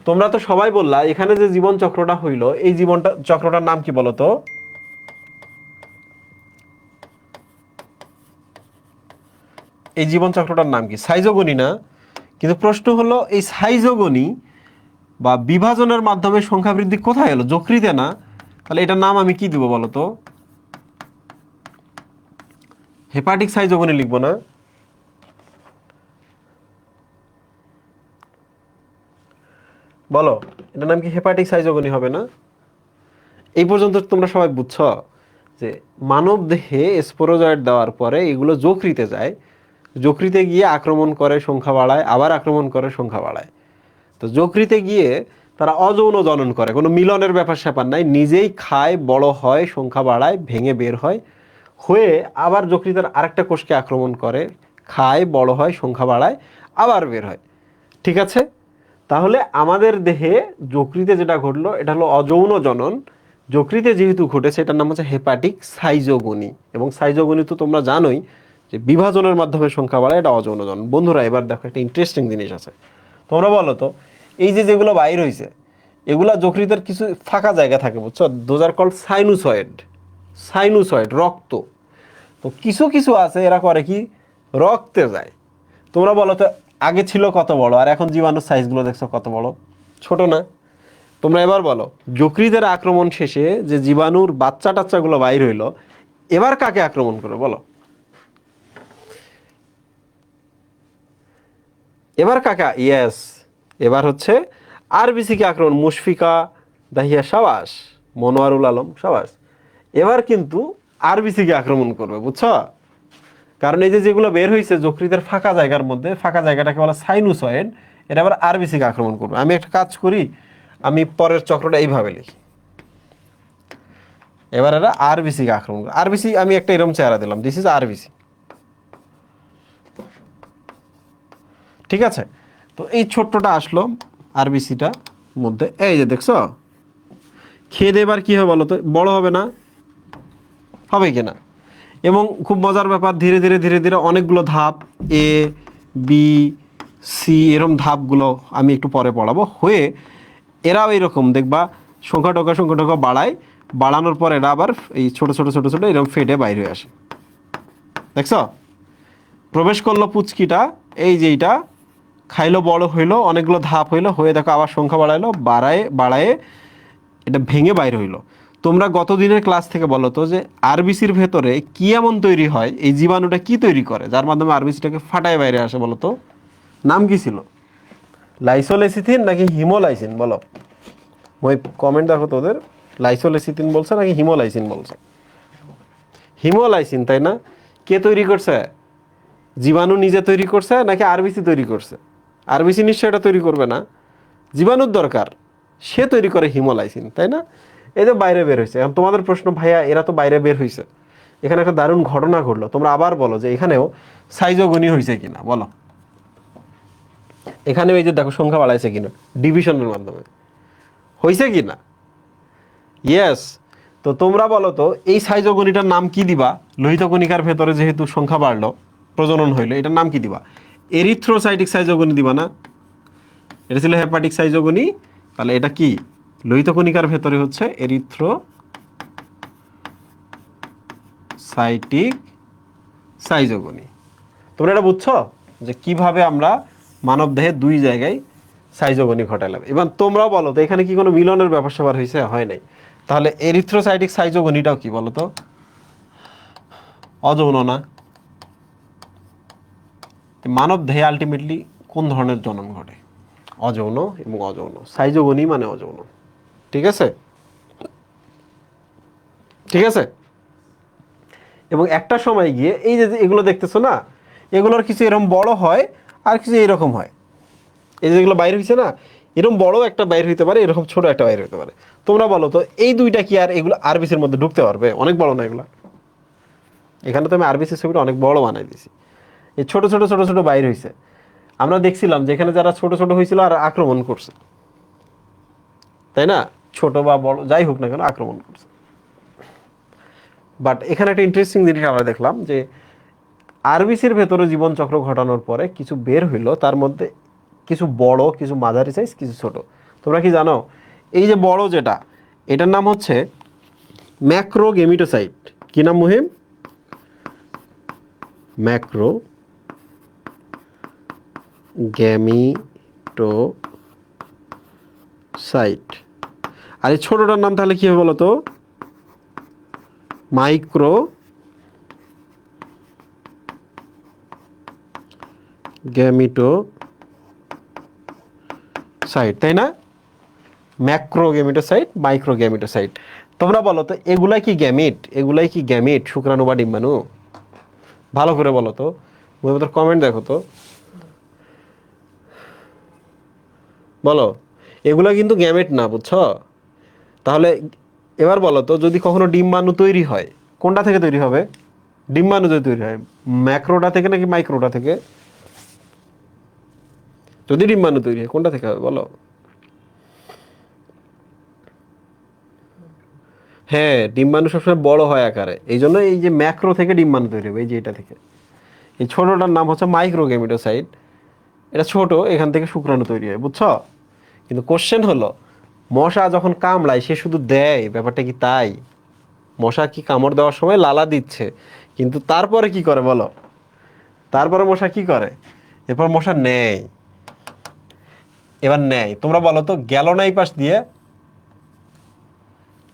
তোমরা তো সবাই বললা এখানে যে জীবন চক্রটা হইলো এই জীবনটা চক্রটার নাম কি বলো তো? এই জীবন চক্রটার নাম কি? সাইজোগনি না? কিন্তু প্রশ্ন হলো এই সাইজোগনি বা বিভাজনের মাধ্যমে সংখ্যা বৃদ্ধি কোথায় এলো? যকৃতে না? তাহলে এটার নাম আমি কি দিব বলো তো? হেপাটিক সাইজোগনি লিখবো না? বলো, এটার নাম কি হেপাটিক সাইজোগনি হবে না? এই পর্যন্ত তোমরা সবাই বুঝছো যে মানব দেহে স্পোরোজয়েড দেওয়ার পরে এগুলো যকৃতে যায়, যকৃতে গিয়ে আক্রমণ করে, সংখ্যা বাড়ায়, আবার আক্রমণ করে, সংখ্যা বাড়ায়। তো যকৃতে গিয়ে তারা অযৌন জনন করে, কোনো মিলনের ব্যাপার স্যাপার নাই, নিজেই খায়, বড় হয়, সংখ্যা বাড়ায়, ভেঙে বের হয়, হয়ে আবার যকৃতের আরেকটা কোষকে আক্রমণ করে, খায়, বড় হয়, সংখ্যা বাড়ায়, আবার বের হয়। ঠিক আছে? তাহলে আমাদের দেহে যকৃতে যেটা ঘটলো এটা হলো অযৌন জনন। যকৃতে যেহেতু ঘটেছে এটার নাম হচ্ছে হেপাটিক সাইজোগনি, এবং সাইজোগনি তো তোমরা জানোই যে বিভাজনের মাধ্যমে সংখ্যা বাড়ায়, এটা অযৌন জনন। বন্ধুরা এবার দেখো একটা ইন্টারেস্টিং জিনিস আছে। তোমরা বলো তো এই যে যেগুলো বাইর হয়েছে এগুলা যকৃতের কিছু ফাঁকা জায়গা থাকে, বুঝছো? Those are called sinusoid. Sinusoid রক্ত। তো কিছু কিছু আছে এরা করে কি, রক্তে যায়। তোমরা বলো তো আগে ছিল কত বড়, আর এখন জীবাণুর সাইজগুলো দেখছো কত বড়, ছোট না? তোমরা এবার বলো যকৃতের আক্রমণ শেষে যে জীবাণুর বাচ্চা টাচ্চাগুলো বাইর হইলো, এবার কাকে আক্রমণ করে বলো? এবার কাকা, ইয়েস, এবার হচ্ছে আরবিসিকে আক্রমণ। মুশফিকা, দাহিয়া, সাবাস। মনোয়ারুল আলম, সাবাস। এবার কিন্তু আরবিসিকে আক্রমণ করবে, বুঝছো? কারণ এই যে যেগুলো বের হয়েছে যকৃতের ফাঁকা জায়গার মধ্যে, ফাঁকা জায়গাটাকে বলা সাইনুসয়েড, এটা আবার আরবিসিকে আক্রমণ করবে। আমি একটা কাজ করি, আমি পরের চক্রটা এইভাবে লিখি। এবার এরা আরবিসিকে আক্রমণ করে। আরবিসি আমি একটা এরকম চেহারা দিলাম, দিস ইজ আরবিসি। ঠিক আছে? তো এই ছোট্টটা আসলো আরবিসিটা মধ্যে, এই যে দেখছো, খেয়ে দিয়ে এবার কি হবে বলো তো? বড় হবে না? হবে কিনা? এবং খুব মজার ব্যাপার, ধীরে ধীরে ধীরে ধীরে অনেকগুলো ধাপ, এ বি সি এরকম ধাপগুলো আমি একটু পরে পড়াবো, হয়ে এরাও এইরকম দেখবা সংখ্যা টকা বাড়ায়, বাড়ানোর পর এরা আবার এই ছোট ছোট ছোট ছোট এরকম ফেটে বাইরে হয়ে আসে। দেখছ? প্রবেশ করলো পুচকিটা, এই যে এইটা খাইলো, বড় হইলো, অনেকগুলো ধাপ হইলো, হয়ে দেখো আবার সংখ্যা বাড়াইলো, বাড়ায় বাড়ায় এটা ভেঙে বাইরে হইলো। তোমরা গত দিনের ক্লাস থেকে বলো তো যে আরবিসির ভেতরে কি এমন তৈরি হয়, এই জীবাণুটা কি তৈরি করে যার মাধ্যমে আরবিসিটাকে ফাটায় বাইরে আসে বলো তো? নাম কি ছিল? লাইসোলেসিথিন নাকি হিমোলাইসিন বলো? ওই কমেন্ট দেখো তোদের, লাইসোলেসিথিন বলছে নাকি হিমোলাইসিন বলছে? হিমোলাইসিন, তাই না? কে তৈরি করছে? জীবাণু নিজে তৈরি করছে নাকি আরবিসি তৈরি করছে? আরবিসি নিশ্চয় এটা তৈরি করবে না, জীবাণুর দরকার, সে তৈরি করে হিমোলাইসিন, তাই না? এই যে বাইরে বের হয়েছে। এখন তোমাদের প্রশ্ন, ভাইয়া এরা তো বাইরে বের হয়েছে, এখানে একটা দারুণ ঘটনা ঘটলো, তোমরা আবার বলো যে এখানেও সাইজোগনি হয়েছে কিনা বলো? এখানেও এই যে দেখো সংখ্যা বাড়াইছে কিনা ডিভিশনের মাধ্যমে, হয়েছে কিনা? ইয়েস। তো তোমরা বলো তো এই সাইজোগনিটার নাম কি দিবা? লোহিত কণিকার ভেতরে যেহেতু সংখ্যা বাড়লো, প্রজনন হইলো, এটার নাম কি দিবা? এরিথ্রোসাইটিক সাইজোগনি দিবা না? এটা ছিল হেপাটিক সাইজোগনি, তাহলে এটা কি? লোহিত কণিকার ভেতরে হচ্ছে এরিথ্রোসাইটিক সাইজোগনি। তোমরা এটা বুঝছো যে কিভাবে আমরা মানব দেহে দুই জায়গায় সাইজোগনি ঘটালাম? এবার তোমরাও বলো তো এখানে কি কোনো মিলনের ব্যাপার স্যাপার হয়েছে? হয় নাই। তাহলে এরিথ্রোসাইটিক সাইজোগনিটাও কি বলো তো? অযৌন না? মানব দেহে আলটিমেটলি কোন ধরনের জনন ঘটে? অযৌন এবং অযৌন। সাইজোগনি মানে অযৌন। ঠিক আছে? ঠিক আছে? এবং একটা সময় গিয়ে এই যে এগুলো দেখতেছো না, এগুলোর কিছু এরকম বড় হয় আর কিছু এইরকম হয়। এই যেগুলো বাইরে হয়েছে না, এরকম বড় একটা বাইর হইতে পারে, এরকম ছোট একটা বাইর হইতে পারে। তোমরা বলো তো এই দুইটা কি আর এগুলো আরবিসির মধ্যে ঢুকতে পারবে? অনেক বড় না এগুলা? এখানে তো আমি আরবিসির ছবিটা অনেক বড় বানাই দিছি। এই ছোট ছোট ছোট ছোট বাইর হইছে। আমরা দেখছিলাম যে এখানে যারা ছোট ছোট হয়েছিল আর আক্রমণ করছে, তাই না? ছোট বা বড় যাই হোক না কেন আক্রমণ করছে। বাট এখানে একটা ইন্টারেস্টিং জিনিস আমরা দেখলাম যে আরবিসির ভেতরে জীবনচক্র ঘটানোর পরে কিছু বের হইলো, তার মধ্যে কিছু বড়, কিছু মাঝারি সাইজ, কিছু ছোট। তোমরা কি জানো এই যে বড় যেটা, এটার নাম হচ্ছে ম্যাক্রোগেমিটোসাইট। কি নাম মুহিম? ম্যাক্রো গ্যামিটোসাইট। আর এই ছোটটার নাম তাহলে কি হবে বলো তো? মাইক্রো গ্যামিটোসাইট, তাই না? Macro gametocyte, micro gametocyte. তোমরা বলো তো এগুলাই কি গ্যামিট? এগুলাই কি গ্যামিট, শুক্রাণু বা ডিম্বাণু? ভালো করে বলো তো, তোমাদের কমেন্ট দেখো তো, বলো। এগুলা কিন্তু গ্যামেট না, বুঝছো? তাহলে এবার বলো তো যদি কখনো ডিম্বাণু তৈরি হয়, কোনটা থেকে তৈরি হবে? ডিম্বাণু যদি তৈরি হয় ম্যাক্রোটা থেকে নাকি মাইক্রোটা থেকে? যদি ডিম্বাণু তৈরি হয় কোনটা থেকে হবে বলো? হ্যাঁ, ডিম্বাণু সবসময় বড় হয় আকারে, এই জন্য এই যে ম্যাক্রো থেকে ডিম্বাণু তৈরি হবে, এই যে এটা থেকে। এই ছোটটার নাম হচ্ছে মাইক্রোগেমিটোসাইট। এটা ছোট, এখান থেকে শুক্রাণু তৈরি হয়, বুঝছো? কিন্তু কোশ্চেন হলো মশা যখন কামড়ায় সে শুধু দেয়, ব্যাপারটা কি তাই? মশা কি কামড় দেওয়ার সময় লালা দিচ্ছে, কিন্তু তারপরে কি করে বলো? তারপরে মশা কি করে? এরপর মশা নেয়। এবার নেয়, তোমরা বলো তো গেল না এই পাশ দিয়ে?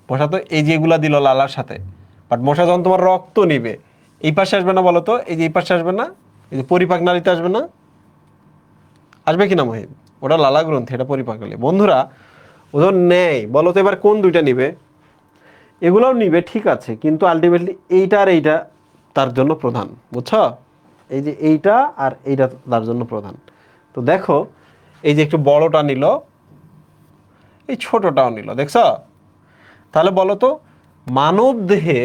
মশা তো এই যেগুলা দিল লালার সাথে, বাট মশা যখন তোমার রক্ত নিবে এই পাশে আসবে না বলো তো? এই যে এই পাশে আসবে না? এই যে পরিপাক নালীতে আসবে না? আসবে কি না মহিম? ওটা লালা গ্রন্থি, এটা পরিপাক নালী। বন্ধুরা ওজন নেয়, বলো তো এবার কোন দুইটা নিবে? এগুলোও নিবে, ঠিক আছে, কিন্তু আলটিমেটলি এইটা আর এইটা তার জন্য প্রধান, বুঝছো? এই যে এইটা আর এইটা তার জন্য প্রধান। তো দেখো এই যে একটু বড়টা নিল, এই ছোটটাও নিল, দেখছো? তাহলে বলো তো মানব দেহে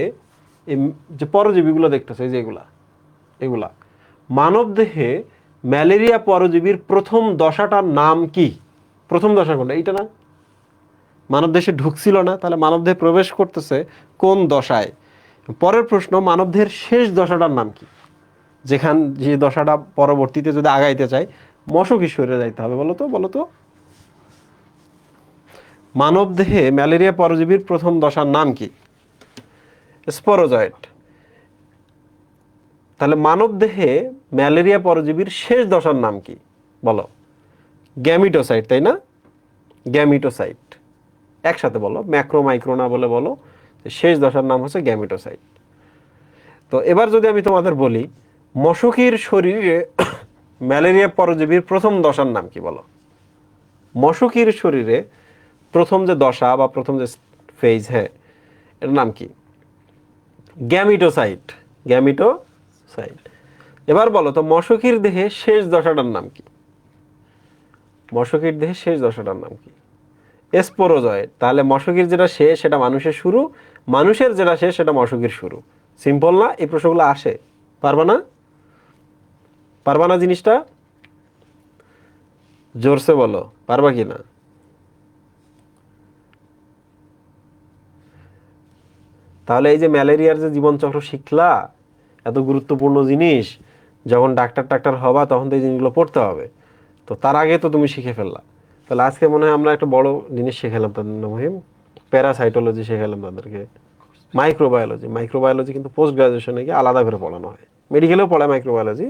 এই যে পরজীবীগুলো দেখতেছো, এই যে এগুলা এগুলা মানব দেহে ম্যালেরিয়া পরজীবীর প্রথম দশাটার নাম কি? প্রথম দশা কোনটা? এইটা না? মানব দেশে ঢুকছিল না, তাহলে মানব দেহে প্রবেশ করতেছে কোন দশায়? পরের প্রশ্ন, মানব দেহের শেষ দশাটার নাম কি? যে দশাটা পরবর্তীতে যদি আগাইতে চাই মশক ঈশ্বরে যাইতে হবে, বলো তো, বলো তো। মানব দেহে ম্যালেরিয়া পরজীবীর প্রথম দশার নাম কি? স্পোরোজয়েট। তাহলে মানব দেহে ম্যালেরিয়া পরজীবীর শেষ দশার নাম কি বলো? গ্যামিটোসাইট, তাই না? গ্যামিটোসাইট। একসাথে বলো, ম্যাক্রো মাইক্রো না বলে বলো শেষ দশার নাম হচ্ছে গ্যামিটোসাইট। তো এবার যদি আমি তোমাদের বলি মশকির শরীরে ম্যালেরিয়া পরজীবীর প্রথম দশার নাম কি বলো? মশকির শরীরে প্রথম যে দশা বা প্রথম যে ফেজ, হ্যাঁ, এর নাম কি? গ্যামিটোসাইট। গ্যামিটোসাইট। এবার বলো তো মশকির দেহে শেষ দশাটার নাম কি? মশকির দেহে শেষ দশাটার নাম কি? স্পোরোজয়েট। তাহলে মশকির যেটা শেষ সেটা মানুষের শুরু, মানুষের যেটা শেষ সেটা মশকির শুরু। সিম্পল না? এই প্রশ্নগুলো আসে। পারবা না? পারবা না জিনিসটা? জোরসে বলো, পারবা কি না? তাহলে এই যে ম্যালেরিয়ার যে জীবনচক্র শিখলা, এত গুরুত্বপূর্ণ জিনিস, যখন ডাক্তার হবা তখন তো এই জিনিসগুলো পড়তে হবে। তো তার আগে তো তুমি শিখে ফেললা। তাহলে আজকে মনে হয় আমরা একটা বড় জিনিস শেখালাম তাদের মহিম। প্যারাসাইটোলজি শেখালাম তাদেরকে, মাইক্রোবায়োলজি। মাইক্রোবায়োলজি কিন্তু পোস্ট গ্রাজুয়েশনে গিয়ে আলাদা করে পড়ানো হয়। মেডিকেলেও পড়ায় মাইক্রোবায়োলজি,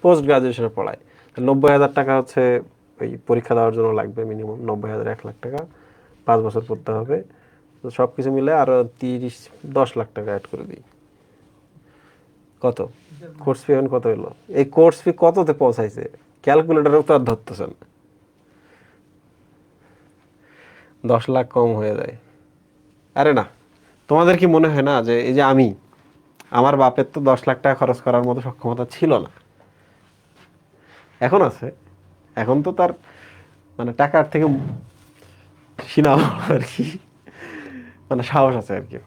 পোস্ট গ্রাজুয়েশনে পড়ায়। 90,000 টাকা হচ্ছে ওই পরীক্ষা দেওয়ার জন্য লাগবে, মিনিমাম 90,000, 1 লাখ টাকা, 5 বছর পড়তে হবে। তো সব কিছু মিলে আরো 10 লাখ টাকা অ্যাড করে দিই। কত কোর্স ফি? এখন কত হলো? এই কোর্স ফি কততে পৌঁছাইছে ক্যালকুলেটরেও তো আর ধরতেছেন। 10 লাখ কম হয়ে যায়। আরে না, তোমাদের কি মনে হয় না যে এই যে আমার বাপের তো 10 লাখ টাকা খরচ করার মতো সক্ষমতা ছিল না, এখন আছে। এখন তো তার মানে টাকার থেকে সিনাও আর কি, মানে সাহস আছে আর কি।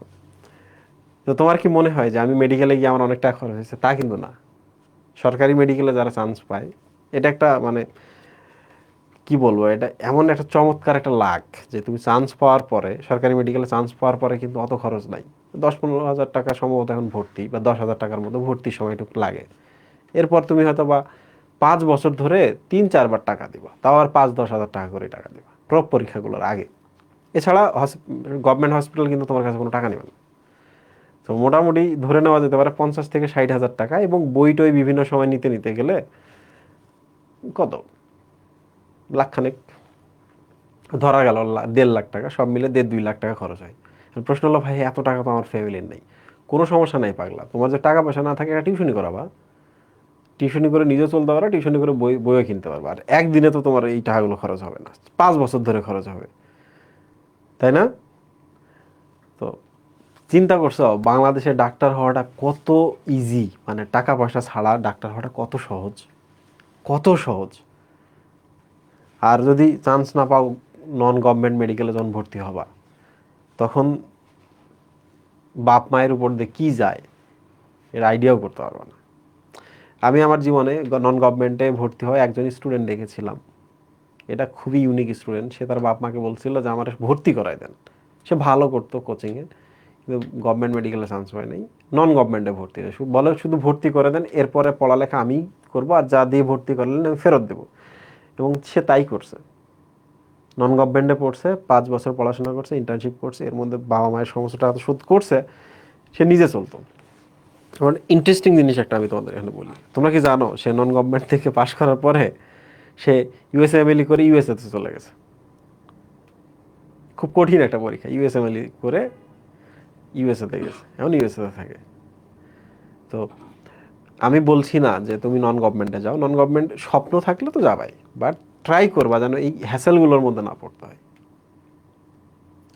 তো তোমার কি মনে হয় যে আমি মেডিকেলে গিয়ে আমার অনেক টাকা খরচ হয়েছে? তা কিন্তু না। সরকারি মেডিকেলে যারা চান্স পায়, এটা একটা মানে কি বলবো, এটা এমন একটা চমৎকার একটা লাক যে তুমি চান্স পাওয়ার পরে, সরকারি মেডিকেলে চান্স পাওয়ার পরে কিন্তু অত খরচ নাই। 10-15 হাজার টাকা সম্ভবত এখন ভর্তি, বা 10,000 টাকার মতো ভর্তির সময়টুকু লাগে। এরপর তুমি হয়তো বা 5 বছর ধরে 3-4 বার টাকা দিবা, তাও আর 5-10 হাজার টাকা করে টাকা দিবা প্রব পরীক্ষাগুলোর আগে। এছাড়া গভর্নমেন্ট হসপিটাল কিন্তু তোমার কাছে কোনো টাকা নেবে না। তো মোটামুটি ধরে নেওয়া যেতে পারে 50 থেকে 60 হাজার টাকা, এবং বই টই বিভিন্ন সময় নিতে নিতে গেলে কত, লাখখানেক, ধরা গেল 1.5 লাখ টাকা, সব মিলে 1.5-2 লাখ টাকা খরচ হয়। প্রশ্ন হলো ভাই এত টাকা তো আমার ফ্যামিলির নেই। কোনো সমস্যা নাই পাগলা, তোমার যে টাকা পয়সা না থাকে এটা টিউশনি করাবা, টিউশনি করে নিজে চলতে পারো, টিউশনি করে বইও কিনতে পারবা। আর একদিনে তো তোমার এই টাকাগুলো খরচ হবে না, 5 বছর ধরে খরচ হবে, তাই না? তো চিন্তা করছো বাংলাদেশে ডাক্তার হওয়াটা কত ইজি, মানে টাকা পয়সা ছাড়া ডাক্তার হওয়াটা কত সহজ, কত সহজ। আর যদি চান্স না পাও নন গভর্নমেন্ট মেডিকেলে যখন ভর্তি হবা, তখন বাপ মায়ের উপর দিয়ে কী যায় এর আইডিয়াও করতে পারবো না। আমি আমার জীবনে নন গভর্নমেন্টে ভর্তি হয়ে একজন স্টুডেন্ট দেখেছিলাম, এটা খুবই ইউনিক স্টুডেন্ট। সে তার বাপ মাকে বলছিল যে আমার ভর্তি করায় দেন। সে ভালো করতো কোচিংয়ে, কিন্তু গভর্নমেন্ট মেডিকেলে চান্স হয় নাই, নন গভর্নমেন্টে ভর্তি হয়। বলে শুধু ভর্তি করে দেন, এরপরে পড়ালেখা আমি করবো, আর যা দিয়ে ভর্তি করলেন আমি ফেরত দেবো। এবং সে তাই করছে, নন গভর্নমেন্টে পড়ছে, 5 বছর পড়াশোনা করছে, ইন্টার্নশিপ করছে, এর মধ্যে বাবা মায়ের সমস্ত টাকা তো শোধ করছে, সে নিজে চলতো। আমার ইন্টারেস্টিং জিনিস একটা আমি তোমাদের এখানে বলি, তোমরা কি জানো সে নন গভর্নমেন্ট থেকে পাশ করার পরে সে ইউএসএমএলই করে ইউএসএতে চলে গেছে। খুব কঠিন একটা পরীক্ষা, ইউএসএমএলই করে ইউএসএতে গেছে, এখন ইউএসএতে থাকে। তো আমি বলছি না যে তুমি নন গভর্নমেন্টে যাও, নন গভর্নমেন্ট স্বপ্ন থাকলে তো যাবাই, বাট ট্রাই করবা যেন এই হ্যাসেলগুলোর মধ্যে না পড়তে হয়।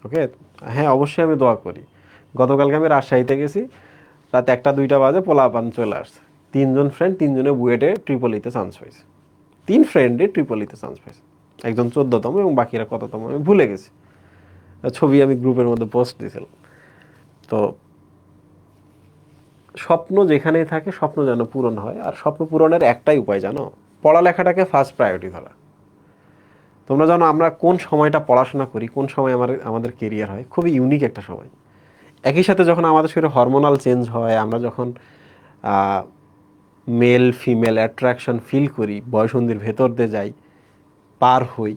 ওকে? হ্যাঁ, অবশ্যই আমি দোয়া করি। গতকালকে আমি রাজশাহীতে গেছি, রাত 1টা 2টা বাজে পোলাপান চলে আসছে, 3জন ফ্রেন্ড, 3জনে বুয়েটে ট্রিপলিতে চান্স পাইছে, 3 ফ্রেন্ডে ট্রিপলিতে চান্স পাইছে। একজন 14তম এবং বাকিরা কততম আমি ভুলে গেছি, ছবি আমি গ্রুপের মধ্যে পোস্ট দিয়েছিলাম। তো স্বপ্ন যেখানেই থাকে স্বপ্ন যেন পূরণ হয়, আর স্বপ্ন পূরণের একটাই উপায় জানো, পড়ালেখাটাকে ফার্স্ট প্রায়োরিটি ধরা। তোমরা জানো আমরা কোন সময়টা পড়াশোনা করি, কোন সময় আমাদের কেরিয়ার হয়, খুবই ইউনিক একটা সময়। একই সাথে যখন আমাদের শরীরে হরমোনাল চেঞ্জ হয়, আমরা যখন মেল ফিমেল অ্যাট্রাকশন ফিল করি, বয়সন্ধির ভেতর দিয়ে যাই, পার হই,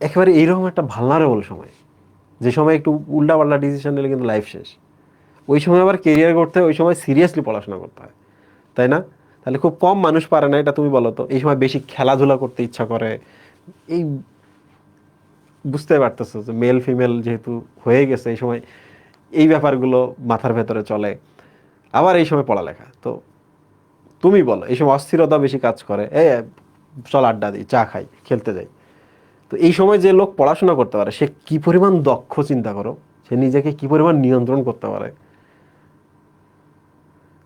একেবারে এইরকম একটা ভালনারেবল সময়, যে সময় একটু উল্টাপাল্টা ডিসিশন নিলে কিন্তু লাইফ শেষ। ওই সময় আবার কেরিয়ার করতে হয়, ওই সময় সিরিয়াসলি পড়াশোনা করতে হয়, তাই না? তাহলে খুব কম মানুষ পারে না, এটা তুমি বলো তো। এই সময় বেশি খেলাধুলা করতে ইচ্ছা করে, এই বুঝতে পারতেছো যে মেল ফিমেল যেহেতু হয়ে গেছে, এই সময় এই ব্যাপারগুলো মাথার ভেতরে চলে। আবার এই সময় পড়ালেখা, তো তুমি বলো এই সময় অস্থিরতা বেশি কাজ করে, চল আড্ডা দিই, চা খাই, খেলতে যাই। তো এই সময় যে লোক পড়াশোনা করতে পারে সে কি পরিমাণ দক্ষ, চিন্তা করো, সে নিজেকে কি পরিমাণ নিয়ন্ত্রণ করতে পারে।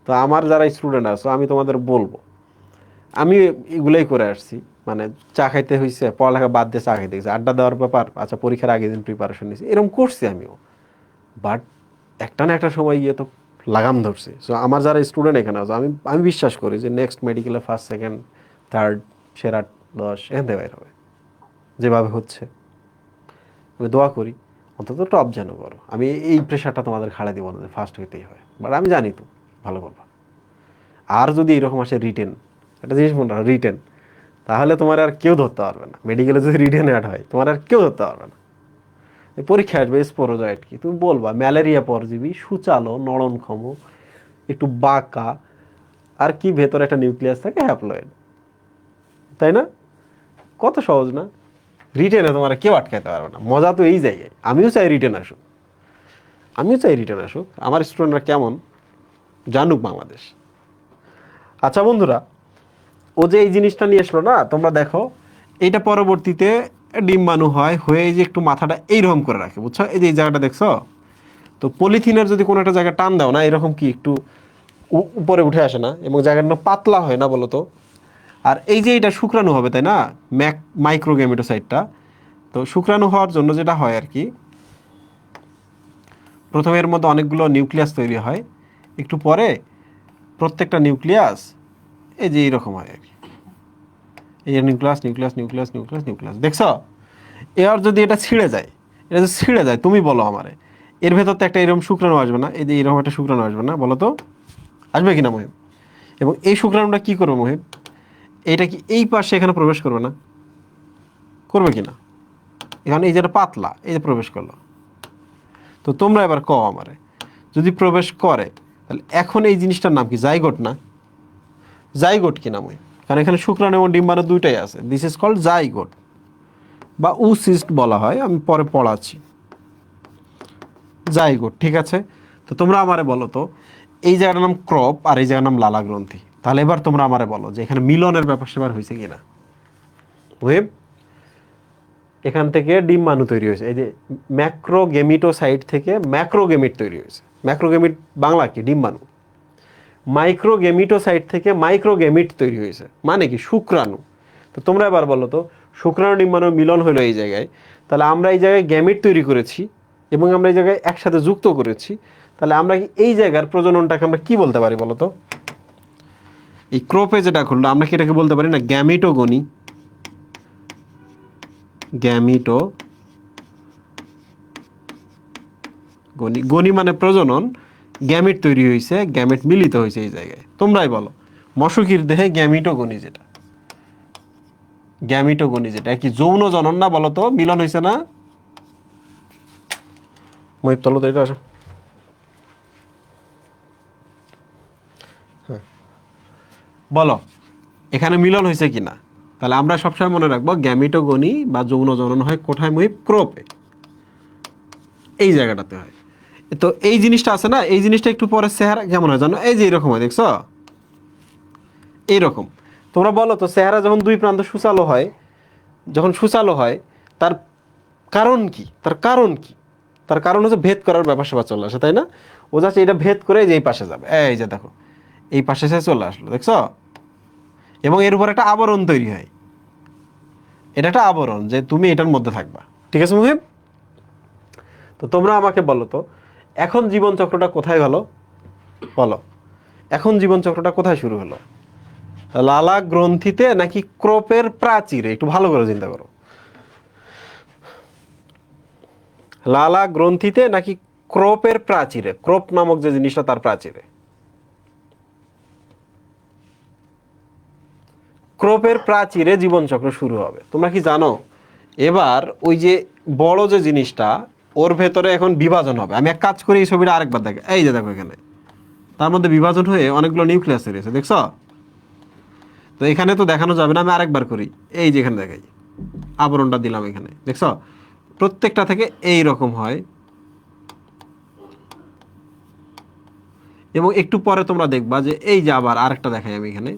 তো আমার যারা স্টুডেন্ট আছো আমি তোমাদের বলবো, আমি এগুলোই করে আসছি। মানে চা খাইতে হয়েছে, পড়ালেখা বাদ দিয়ে চা খাইতে গেছে, আড্ডা দেওয়ার ব্যাপার, আচ্ছা পরীক্ষার আগের দিন প্রিপারেশন নিয়েছি, এরকম করছি আমিও। বাট একটা না একটা সময় গিয়ে তো লাগাম ধরছে। সো আমার যারা স্টুডেন্ট এখানে আছে, আমি আমি বিশ্বাস করি যে নেক্সট মেডিকেলে ফার্স্ট সেকেন্ড থার্ড, সেরা 10 এখান থেকে বাইর হবে, যেভাবে হচ্ছে। আমি দোয়া করি অন্তত টপ যেন করো। আমি এই প্রেশারটা তোমাদের ঘাড়ে দিব না যে ফার্স্ট হইতেই হয়, বাট আমি জানি তো ভালো করবা। আর যদি এরকম আসে রিটেন, একটা জিনিস মনে রাখো, রিটেন, তাহলে তোমার আর কেউ ধরতে পারবে না। মেডিকেলে যদি রিটেন অ্যাড হয় তোমার আর কেউ ধরতে পারবে না। এই পরীক্ষা আসবে স্পোরোজয়েড কি, তুমি বলবা ম্যালেরিয়া পরজীবী, সুচালো, নরমক্ষম, একটু বাঁকা, আর কি ভেতরে একটা নিউক্লিয়াস থাকে, হ্যাপ্লয়েড, তাই না? কত সহজ না? রিটেনে তোমার কেউ আটকাতে পারবে না। মজা তো এই জায়গায়। আমিও চাই রিটেন আসুক, আমিও চাই রিটেন আসুক, আমার স্টুডেন্টরা কেমন জানুক বাংলাদেশ। আচ্ছা বন্ধুরা, ও যে এই জিনিসটা নিয়ে আসলো না, তোমরা দেখো এইটা পরবর্তীতে ডিম্বাণু হয়, হয়ে এই যে একটু মাথাটা এইরকম করে রাখে, বুঝছো? এই যে এই জায়গাটা দেখছো, তো পলিথিনের যদি কোনো একটা জায়গায় টান দাও না, এরকম কি একটু উপরে উঠে আসে না, এবং জায়গাটা পাতলা হয় না বলো তো? আর এই যে এটা শুক্রাণু হবে, তাই না, মাইক্রোগ্যামেটোসাইটটা। তো শুক্রাণু হওয়ার জন্য যেটা হয় আর কি, প্রথমে এর মধ্যে অনেকগুলো নিউক্লিয়াস তৈরি হয়, একটু পরে প্রত্যেকটা নিউক্লিয়াস এই যে এইরকম হয় আর কি, এই যে nucleus nucleus nucleus nucleus nucleus, দেখছো? এবার যদি এটা ছিঁড়ে যায়, এটা যদি ছিঁড়ে যায়, তুমি বলো আমারে, এর ভেতর তো একটা এরকম শুক্রাণু আসবে না? এই যে এরকম একটা শুক্রাণু আসবে না, বলো তো? আসবে কিনা মহিম? এবং এই শুক্রাণুটা কি করবে মহিম? এটা কি এই পাশে এখানে প্রবেশ করবে না? করবে কিনা? এখানে এই যেটা পাতলা, এই যে প্রবেশ করলো। তো তোমরা এবার কও আমারে, যদি প্রবেশ করে তাহলে এখন এই জিনিসটার নাম কি? জাইগোট না? জাইগোট কিনা মহিম? কারণ এখানে শুক্রাণু এবং ডিম্বাণু দুইটাই আছে। দিস ইজ কল্ড জাইগোট বা উসিস্ট বলা হয়, আমি পরে পড়াচ্ছি। জাইগোট, ঠিক আছে? তো তোমরা আমারে বলো তো, এই জায়গাটার নাম ক্রপ আর এই জায়গার নাম লালা গ্রন্থি। তাহলে এবার তোমরা আমারে বলো যে এখানে মিলনের ব্যাপার সেবার হয়েছে কিনা। ওয়েব, এখান থেকে ডিম্বাণু তৈরি হয়েছে, এই যে ম্যাক্রোগেমিটোসাইট থেকে ম্যাক্রোগেমিট তৈরি হয়েছে। ম্যাক্রোগেমিট বাংলা কি? ডিম্বাণু। মাইক্রোগেমিটোসাইট থেকে মাইক্রোগেমিট তৈরি হয়েছে, মানে কি? শুক্রাণু। তো তোমরা এবার বলো তো, শুক্রাণু ডিম্বাণুর মিলন হলো এই জায়গায়, তাহলে আমরা এই জায়গায় গ্যামিট তৈরি করেছি এবং আমরা এই জায়গায় একসাথে যুক্ত করেছি, তাহলে আমরা কি এই জায়গার প্রজননটাকে আমরা কি বলতে পারি বলো তো? এই ক্রোপে যেটা ঘটলো, আমরা কি এটাকে বলতে পারি না গ্যামিটোগনি? গ্যামিটো গনি, গনি মানে প্রজনন, গ্যামিট তৈরি হয়েছে, গ্যামিট মিলিত হয়েছে এই জায়গায়। তোমরাই বলো, মশকির দেহে গ্যামিটোগনি যেটা, গ্যামিটোগনি যেটা কি যৌন জনন না? বলো তো, মিলন হয়েছে না? মহিব তলো তো এটা আসো। হ্যাঁ, বলো এখানে মিলন হয়েছে কিনা? তাহলে আমরা সবসময় মনে রাখবো গ্যামিটোগনি বা যৌন জনন হয় কোথায় মহিব? ক্রোপে, এই জায়গাটাতে হয়। তো এই জিনিসটা আছে না, এই জিনিসটা একটু পরে চেহারা কেমন হয় জানো? এই যে এরকম হয়, দেখছো? এইরকম। তোমরা বলো তো, চেহারা যখন দুই প্রান্ত সুচালো হয়, যখন সুচালো হয়, তার কারণ কি? তার কারণ কি? তার কারণ হচ্ছে ভেদ করার ব্যাপার স্যাপার চলে আসে, তাই না? ও যাচ্ছে এটা ভেদ করে যে এই পাশে যাবে, এই যে দেখো এই পাশে সে চলে আসলো, দেখছো? এবং এর উপর একটা আবরণ তৈরি হয়, এটা একটা আবরণ যে তুমি এটার মধ্যে থাকবা, ঠিক আছে মুহিব? তো তোমরা আমাকে বলো তো, এখন জীবন চক্রটা কোথায় হলো বলো? এখন জীবন চক্রটা কোথায় শুরু হলো? লালা গ্রন্থিতে নাকি ক্রোপের প্রাচীরে? একটু ভালো করে চিন্তা করো। লালা গ্রন্থিতে নাকি ক্রোপের প্রাচীরে? ক্রোপ নামক যে জিনিসটা তার প্রাচীরে। ক্রোপের প্রাচীরে জীবনচক্র শুরু হবে। তোমরা কি জানো? এবার ওই যে বড় যে জিনিসটা, ওর ভেতরে এখন বিভাজন হবে। আমি এক কাজ করি, এই ছবিটা আরেকবার দেখে, এই যে দেখো এখানে তার মধ্যে বিভাজন হয়ে অনেকগুলো নিউক্লিয়াস তৈরি হয়েছে, দেখছো? তো এখানে তো দেখানো যাবে না, আমি আরেকবার করি, এই যে এখানে দেখাই, আবরণটা দিলাম এখানে, দেখছো? প্রত্যেকটা থেকে এই রকম হয়। এবং একটু পরে তোমরা দেখবা যে এই যে আবার আরেকটা দেখাই আমি এখানে,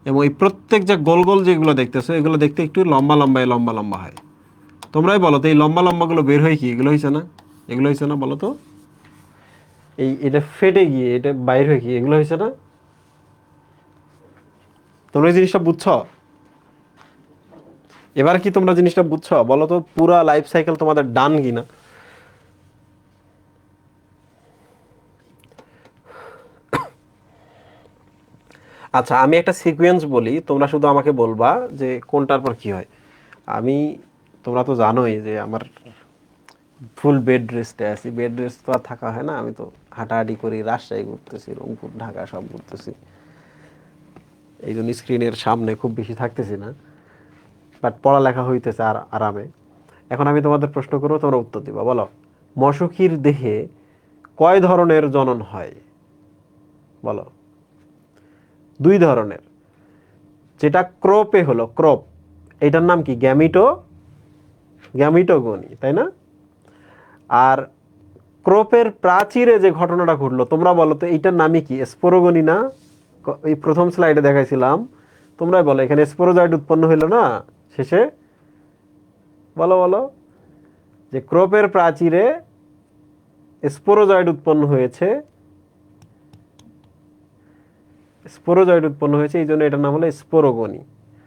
এবং এই প্রত্যেক যে গোল গোল যেগুলো দেখতেছো, এগুলো দেখতে একটু লম্বা লম্বা লম্বা হয়। তোমরাই বলো তো, এই লম্বা লম্বাগুলো বের হয় কি? এগুলো হয়েছে না? এগুলো হয়েছে না বলো তো? এই এটা ফেটে গিয়ে এটা বাইর হয়ে কি? এগুলো হয়েছে না? তোমরা এই জিনিসটা বুঝছো? এবার কি তোমরা জিনিসটা বুঝছো বলো তো? পুরা লাইফ সাইকেল তোমাদের ডান কিনা? আচ্ছা, আমি একটা সিকোয়েন্স বলি, তোমরা শুধু আমাকে বলবা যে কোনটার পর কি হয়। আমি, তোমরা তো জানোই যে আমার ফুল বেড রেস্টে আছি। বেড রেস্ট তো আর থাকা হয় না, আমি তো হাঁটাহাঁটি করি, রাজশাহী ঘুরতেছি, রংপুর, ঢাকা সব ঘুরতেছি, এই জন্য স্ক্রিনের সামনে খুব বেশি থাকতেছি না, বাট পড়ালেখা হইতেছে আর আরামে। এখন আমি তোমাদের প্রশ্ন করবো, তোমরা উত্তর দিবা। বলো, মশকির দেহে কয় ধরনের জনন হয়? বলো। দুই ধরনের। যেটা ক্রোপে হলো, ক্রোপ, এটার নাম কি? গ্যামিটোগনি, তাই না? আর ক্রোপের প্রাচীরে যে ঘটনাটা ঘটলো, তোমরা বলো তো এইটার নামই কি? স্পোরোগনি না? এই প্রথম স্লাইডে দেখাইছিলাম, তোমরাই বলো, এখানে স্পোরোজয়েড উৎপন্ন হইলো না শেষে? বলো বলো, যে ক্রোপের প্রাচীরে স্পোরোজয়েড উৎপন্ন হয়েছে, স্পোরোজয়েড উৎপন্ন হয়েছে, এই জন্য এটার নাম হলো স্পোরোগনি।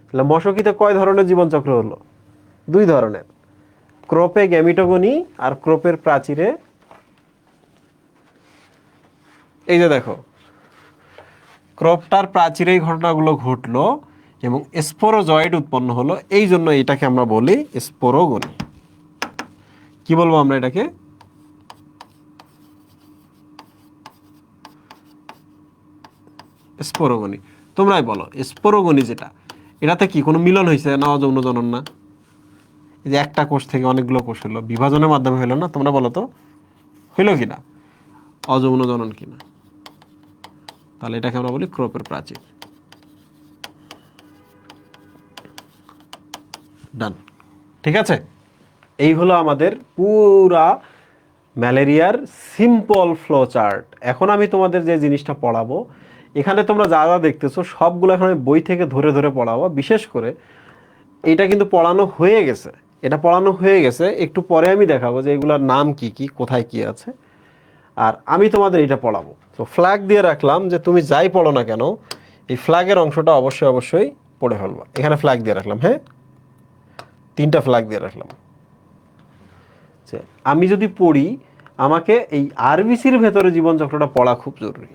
তাহলে মশকিতে কয় ধরনের জীবনচক্র হলো? 2 ধরনের, ক্রোপে গ্যামিটোগনি আর ক্রোপের প্রাচীরে। এই যে দেখো, ক্রোপটার প্রাচীরে ঘটনাগুলো ঘটলো এবং স্পোরোজয়েড উৎপন্ন হলো, এই জন্য এটাকে আমরা বলি স্পোরোগনি। কি বলবো আমরা এটাকে? স্পোরোগনি। তোমরাই বলো স্পোরোগনি যেটা, এটাতে কি কোনো মিলন হয়েছে না অযৌন জনন না? এই যে একটা কোষ থেকে অনেকগুলো কোষ হলো, বিভাজনের মাধ্যমে হলো না? তোমরা বলো তো হইলো কিনা, অযৌন জনন কিনা? তাহলে এটাকে আমরা বলি ক্রোপের প্রাচীর। ডান, ঠিক আছে। এই হলো আমাদের পুরা ম্যালেরিয়ার সিম্পল ফ্লো চার্ট। এখন আমি তোমাদের যে জিনিসটা পড়াবো, এখানে তোমরা যা যা দেখতেছো সবগুলো এখন আমি বই থেকে ধরে ধরে পড়াবো। বিশেষ করে এইটা কিন্তু পড়ানো হয়ে গেছে, এটা পড়ানো হয়ে গেছে, একটু পরে আমি দেখাবো যে এগুলোর নাম কি কি, কোথায় কি আছে, আর আমি তোমাদের এটা পড়াবো। তো ফ্ল্যাগ দিয়ে রাখলাম যে তুমি যাই পড়ো না কেন এই ফ্ল্যাগের অংশটা অবশ্যই অবশ্যই পড়ে ফেলবা। এখানে ফ্ল্যাগ দিয়ে রাখলাম, হ্যাঁ, 3টা ফ্ল্যাগ দিয়ে রাখলাম। আমি যদি পড়ি, আমাকে এই আরবিসির ভেতরে জীবনচক্রটা পড়া খুব জরুরি।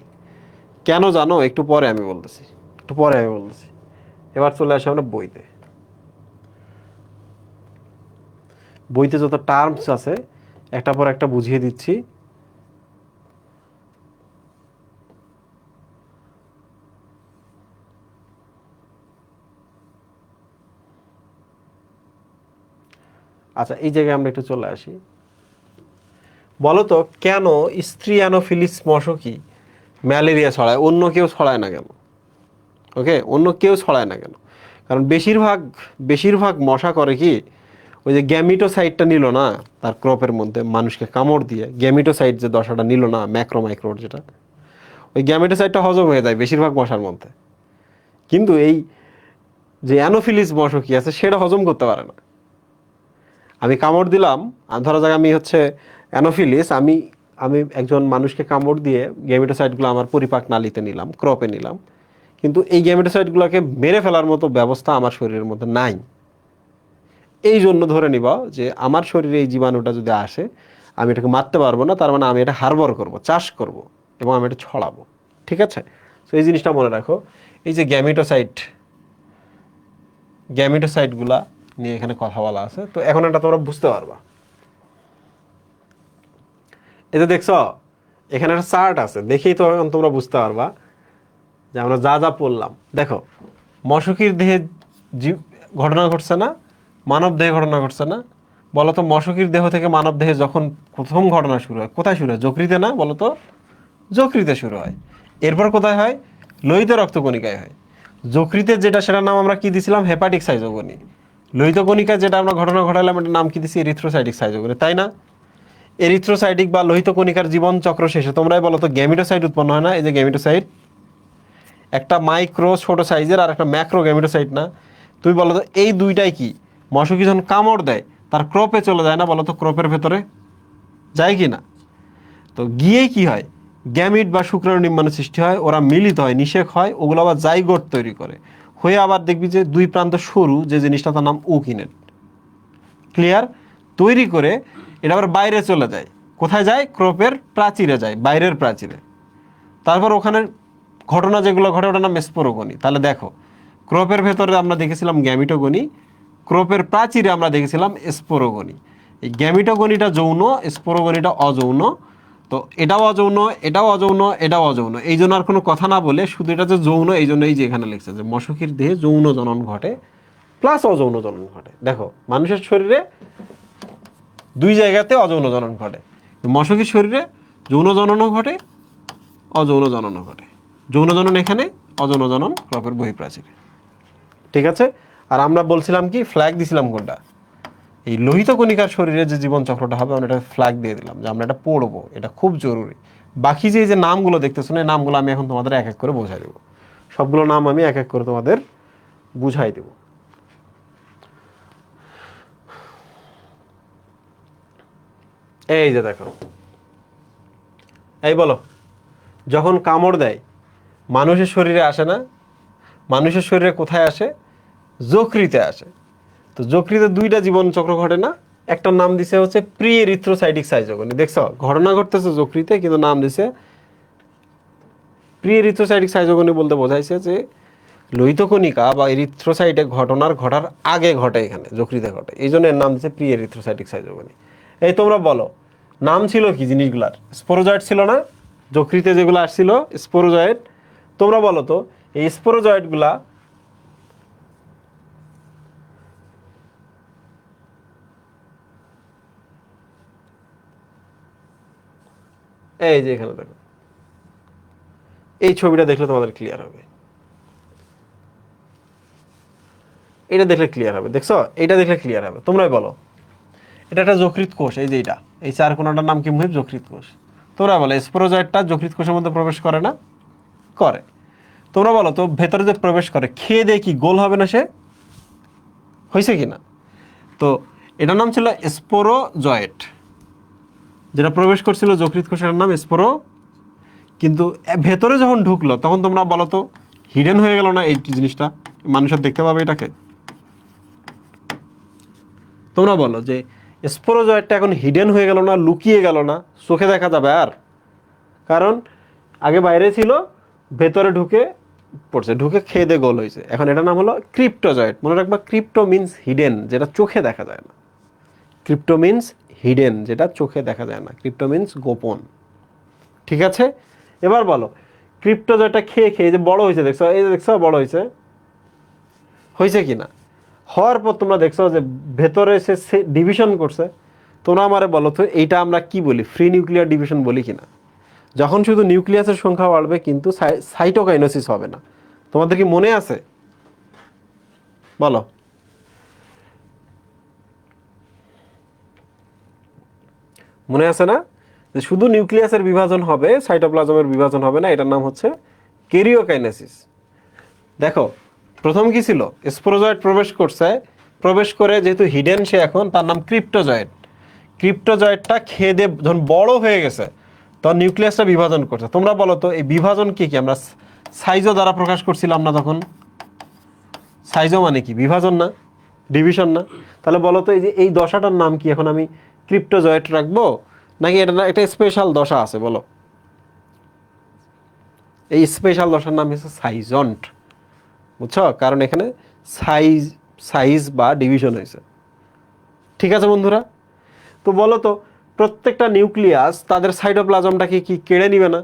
কেন জানো? একটু পরে আমি বলতেছি, একটু পরে আমি বলতেছি। এবার চলে আসে আমরা বইতে। বইতে যত টার্মস আছে একটা পর একটা বুঝিয়ে দিচ্ছি। আচ্ছা, এই জায়গায় আমরা একটু চলে আসি। বলতো কেন স্ত্রী অ্যানোফিলিস মশকি ম্যালেরিয়া ছড়ায়, অন্য কেউ ছড়ায় না কেন? ওকে, অন্য কেউ ছড়ায় না কেন? কারণ বেশিরভাগ বেশিরভাগ মশা করে কি, ওই যে গ্যামিটোসাইটটা নিল না তার ক্রপের মধ্যে, মানুষকে কামড় দিয়ে গ্যামিটোসাইট যে দশাটা নিল না, ম্যাক্রো মাইক্রোর যেটা, ওই গ্যামেটোসাইটটা হজম হয়ে যায় বেশিরভাগ মশার মধ্যে। কিন্তু এই যে অ্যানোফিলিস মশকি আছে সেটা হজম করতে পারে না। আমি কামড় দিলাম, আর ধরা যাক আমি হচ্ছে অ্যানোফিলিস, আমি আমি একজন মানুষকে কামড় দিয়ে গ্যামেটোসাইটগুলো আমার পরিপাক নালীতে নিলাম, ক্রপে নিলাম, কিন্তু এই গ্যামেটোসাইটগুলোকে মেরে ফেলার মতো ব্যবস্থা আমার শরীরের মধ্যে নাই। এই জন্য ধরে নিবা যে আমার শরীরে এই জীবাণুটা যদি আসে আমি এটাকে মারতে পারবো না, তার মানে আমি এটা হারবর করব, চাষ করব এবং আমি এটা ছড়াবো। ঠিক আছে, তো এই জিনিসটা মনে রাখো। এই যে গ্যামেটোসাইটগুলা নিয়ে এখানে কথা বলা আছে, তো এখন এটা তোমরা বুঝতে পারবা। এই যে দেখছো এখানে একটা চার্ট আছে, দেখেই তো এখন তোমরা বুঝতে পারবা যে আমরা যা যা পড়লাম। দেখো, মশকির দেহে ঘটনা ঘটছে না, মানব দেহে ঘটনা ঘটছে না? বলতো মশকির দেহ থেকে মানব দেহে যখন প্রথম ঘটনা শুরু হয়, কোথায় শুরু হয়? যকৃতে না? বলতো যকৃতে শুরু হয়। এরপর কোথায় হয়? লোহিত রক্তকণিকায় হয়। যকৃতে যেটা, সেটার নাম আমরা কি দিছিলাম? Hepatic schizogony. লোহিত কণিকায় যেটা আমরা ঘটনা ঘটালাম এটার নাম কি দিছি? এরিথ্রোসাইটিক সাইজোগনি, তাই না? এরিথ্রোসাইটিক বা লোহিত কণিকার জীবন চক্র শেষে তোমরাই বলো তো গ্যামিটোসাইট উৎপন্ন হয় না? এই যে গ্যামিটোসাইট, একটা মাইক্রো ছোট সাইজের আর একটা ম্যাক্রো গ্যামিটোসাইট না? তুমি বলো তো এই দুইটাই কি মশকি যখন কামড় দেয় তার ক্রপে চলে যায় না? বলো তো ক্রপের ভেতরে যায় কি না? তো গিয়ে কি হয়? গ্যামিট বা শুক্রাণু নির্মাণের সৃষ্টি হয়, ওরা মিলিত হয়, নিষেক হয়, ওগুলো আবার জাইগোট তৈরি করে, হয়ে আবার দেখবি যে দুই প্রান্ত সরু যে জিনিসটা, তার নাম উকিনেট। ক্লিয়ার? তৈরি করে এটা আবার বাইরে চলে যায়। কোথায় যায়? ক্রপের প্রাচীরে যায়, বাইরের প্রাচীরে। তারপর ওখানে ঘটনা যেগুলো ঘটে ওটার নাম স্পোরোগনি। তাহলে দেখো, ক্রপের ভেতরে আমরা দেখেছিলাম গ্যামিটোগনি, ক্রপের প্রাচীরে আমরা দেখেছিলাম স্পোরোগনি। এই গ্যামিটোগনিটা যৌন, স্পোরোগনিটা অযৌন। তো এটাও অযৌন, এটাও অযৌন, এটাও অযৌন। এই জন্য আর কোনো কথা না বলে শুধু এটা যে যৌন, এই জন্য এই যে এখানে লিখছে যে মশকির দেহে যৌন জনন ঘটে প্লাস অযৌন জনন ঘটে। দেখো, মানুষের শরীরে 2 জায়গাতে অযৌন জনন ঘটে, মশকির শরীরে যৌন জননও ঘটে, অযৌন জননও ঘটে। যৌন জনন এখানে, অযৌন জনন ক্রপের বহিঃপ্রাচীরে। ঠিক আছে? আর আমরা বলছিলাম কি, ফ্ল্যাগ দিছিলাম কোনটা? এই লোহিত কণিকার শরীরে যে জীবন চক্রটা হবে আমরা এটা ফ্ল্যাগ দিয়ে দিলাম যে আমরা এটা পড়বো, এটা খুব জরুরি। বাকি যে এই যে নামগুলো দেখতেছো না, এই নামগুলো আমি এখন তোমাদের এক এক করে বোঝাই দেবো। সবগুলো নাম আমি এক এক করে তোমাদের বুঝাই দেব। এই যে দেখো, এই বলো, যখন কামড় দেয় মানুষের শরীরে আসে না, মানুষের শরীরে কোথায় আসে? যকৃতে আসে। তো যকৃতে দুইটা জীবন চক্র ঘটে না, একটার নাম দিছে হচ্ছে প্রি এরিথ্রোসাইটিক সাইজোগনি। দেখছো ঘটনা ঘটতেছে যকৃতে, কিন্তু নাম দিছে প্রি এরিথ্রোসাইটিক সাইজোগনি। বলতে বোঝাইছে যে লোহিত কণিকা বা এরিথ্রোসাইটে ঘটার আগে ঘটে, এখানে যকৃতে ঘটে, এই জন্য এর নাম দিচ্ছে প্রি এরিথ্রোসাইটিক সাইজোগনি। এই তোমরা বলো, নাম ছিল কি জিনিসগুলার? স্পোরোজয়েড ছিল না যকৃতে যেগুলো আসছিল, স্পোরোজয়েড। তোমরা বলো তো এই স্পোরোজয়েডগুলা এই যে এখানে দেখো, এই ছবিটা দেখলে তোমাদের ক্লিয়ার হবে, এটা দেখলে ক্লিয়ার হবে। দেখছো, এটা দেখলে ক্লিয়ার হবে। তোমরাই বলো, এটা একটা যকৃৎ কোষ, এই যে এটা, এই চার কোণাটার নাম কি মুহিব? যকৃৎ কোষ। তোমরা বলো স্পোরোজয়েডটা যকৃৎ কোষের মধ্যে প্রবেশ করে না? করে। তোমরা বলো তো ভেতরে যে প্রবেশ করে খেয়ে দিয়ে কি গোল হবে না সে? হয়েছে কি না? তো এটার নাম ছিল স্পোরোজয়েড, যেটা প্রবেশ করছিল যকৃৎ কোষের নাম স্পোরো। কিন্তু ভেতরে যখন ঢুকলো তখন তোমরা বলো তো হিডেন হয়ে গেল না এই জিনিসটা? মানুষের দেখতে পাবে এটাকে? তোমরা বলো যে স্পোরোজয়েডটা এখন হিডেন হয়ে গেল না, লুকিয়ে গেল না, চোখে দেখা যাবে আর? কারণ আগে বাইরে ছিল, ভেতরে ঢুকে পড়ছে, ঢুকে খেয়ে দিয়ে গোল হয়েছে। এখন এটার নাম হলো ক্রিপ্টোজয়েড। মনে রাখবা, ক্রিপ্টো মিন্স হিডেন, যেটা চোখে দেখা যায় না। ক্রিপ্টো মিন্স হিডেন, যেটা চোখে দেখা যায় না। ক্রিপ্টো মিন্স গোপন। ঠিক আছে, এবার বলো ক্রিপ্টোজয়েডটা খেয়ে খেয়ে যে বড় হয়েছে, দেখছো এই যে দেখছো বড় হয়েছে, হয়েছে কি না? হওয়ার পর তোমরা দেখছো যে ভেতরে সে ডিভিশন করছে। তোমরা আমারে বলো তো এইটা আমরা কি বলি? ফ্রি নিউক্লিয়ার ডিভিশন বলি কিনা? যখন শুধু নিউক্লিয়াসের সংখ্যা বাড়বে কিন্তু সাইটোকাইনেসিস হবে না। তোমাদের কি মনে আছে? বলো। মনে আছে না যে শুধু নিউক্লিয়াসের বিভাজন হবে, সাইটোপ্লাজমের বিভাজন হবে না? এটার নাম হচ্ছে কেরিওকাইনেসিস। দেখো প্রথম কি ছিল? স্পোরোজয়েড প্রবেশ করছে, প্রবেশ করে যেহেতু হিডেন সে, এখন তার নাম ক্রিপ্টোজয়েড। ক্রিপ্টোজয়েডটা খেয়ে দিয়ে যখন বড় হয়ে গেছে তখন নিউক্লিয়াসটা বিভাজন করছে। তোমরা বলো তো এই বিভাজন কি কি আমরা সাইজো দ্বারা প্রকাশ করছিলাম না তখন? সাইজো মানে কি? বিভাজন না, ডিভিশন না? তাহলে বলো তো এই যে এই দশাটার নাম কি? এখন আমি ক্রিপ্টোজয়েড রাখবো নাকি এটা না একটা স্পেশাল দশা আছে? বলো। এই স্পেশাল দশার নাম হচ্ছে সাইজন্ট। বুঝছো? কারণ এখানে সাইজ সাইজ বা ডিভিশন হয়েছে। ঠিক আছে বন্ধুরা, তো বলো তো প্রত্যেকটা নিউক্লিয়াস তাদের সাইটোপ্লাজমটাকে কি কেড়ে নিবে না?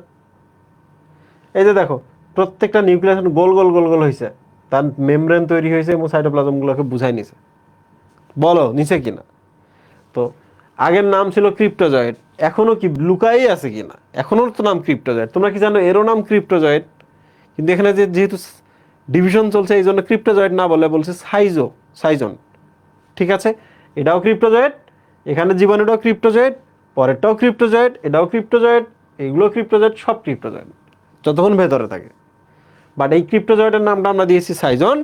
এই যে দেখো, প্রত্যেকটা নিউক্লিয়াস গোল গোল গোল গোল হয়েছে, তার মেমব্রেন তৈরি হয়েছে এবং সাইটোপ্লাজমগুলোকে বুঝাই নিছে। বলো নিচে কিনা? তো আগের নাম ছিল ক্রিপ্টোজয়েড, এখনো কি লুকাই আছে কিনা? এখনো তো নাম ক্রিপ্টোজয়েড। তোমরা কি জানো এরও নাম ক্রিপ্টোজয়েড? কিন্তু এখানে যেহেতু ডিভিশন চলছে এই জন্য ক্রিপ্টোজয়েড না বলে বলছে সাইজন। ঠিক আছে, এটাও ক্রিপ্টোজয়েড, এখানে জীবাণুটাও ক্রিপ্টোজয়েড, পরেরটাও ক্রিপ্টোজয়েড, এটাও ক্রিপ্টোজয়েড, এগুলো ক্রিপ্টোজয়েড, সব ক্রিপ্টোজয়েড যতক্ষণ ভেতরে থাকে। বাট এই ক্রিপ্টোজয়েডের নামটা আমরা দিয়েছি সাইজন,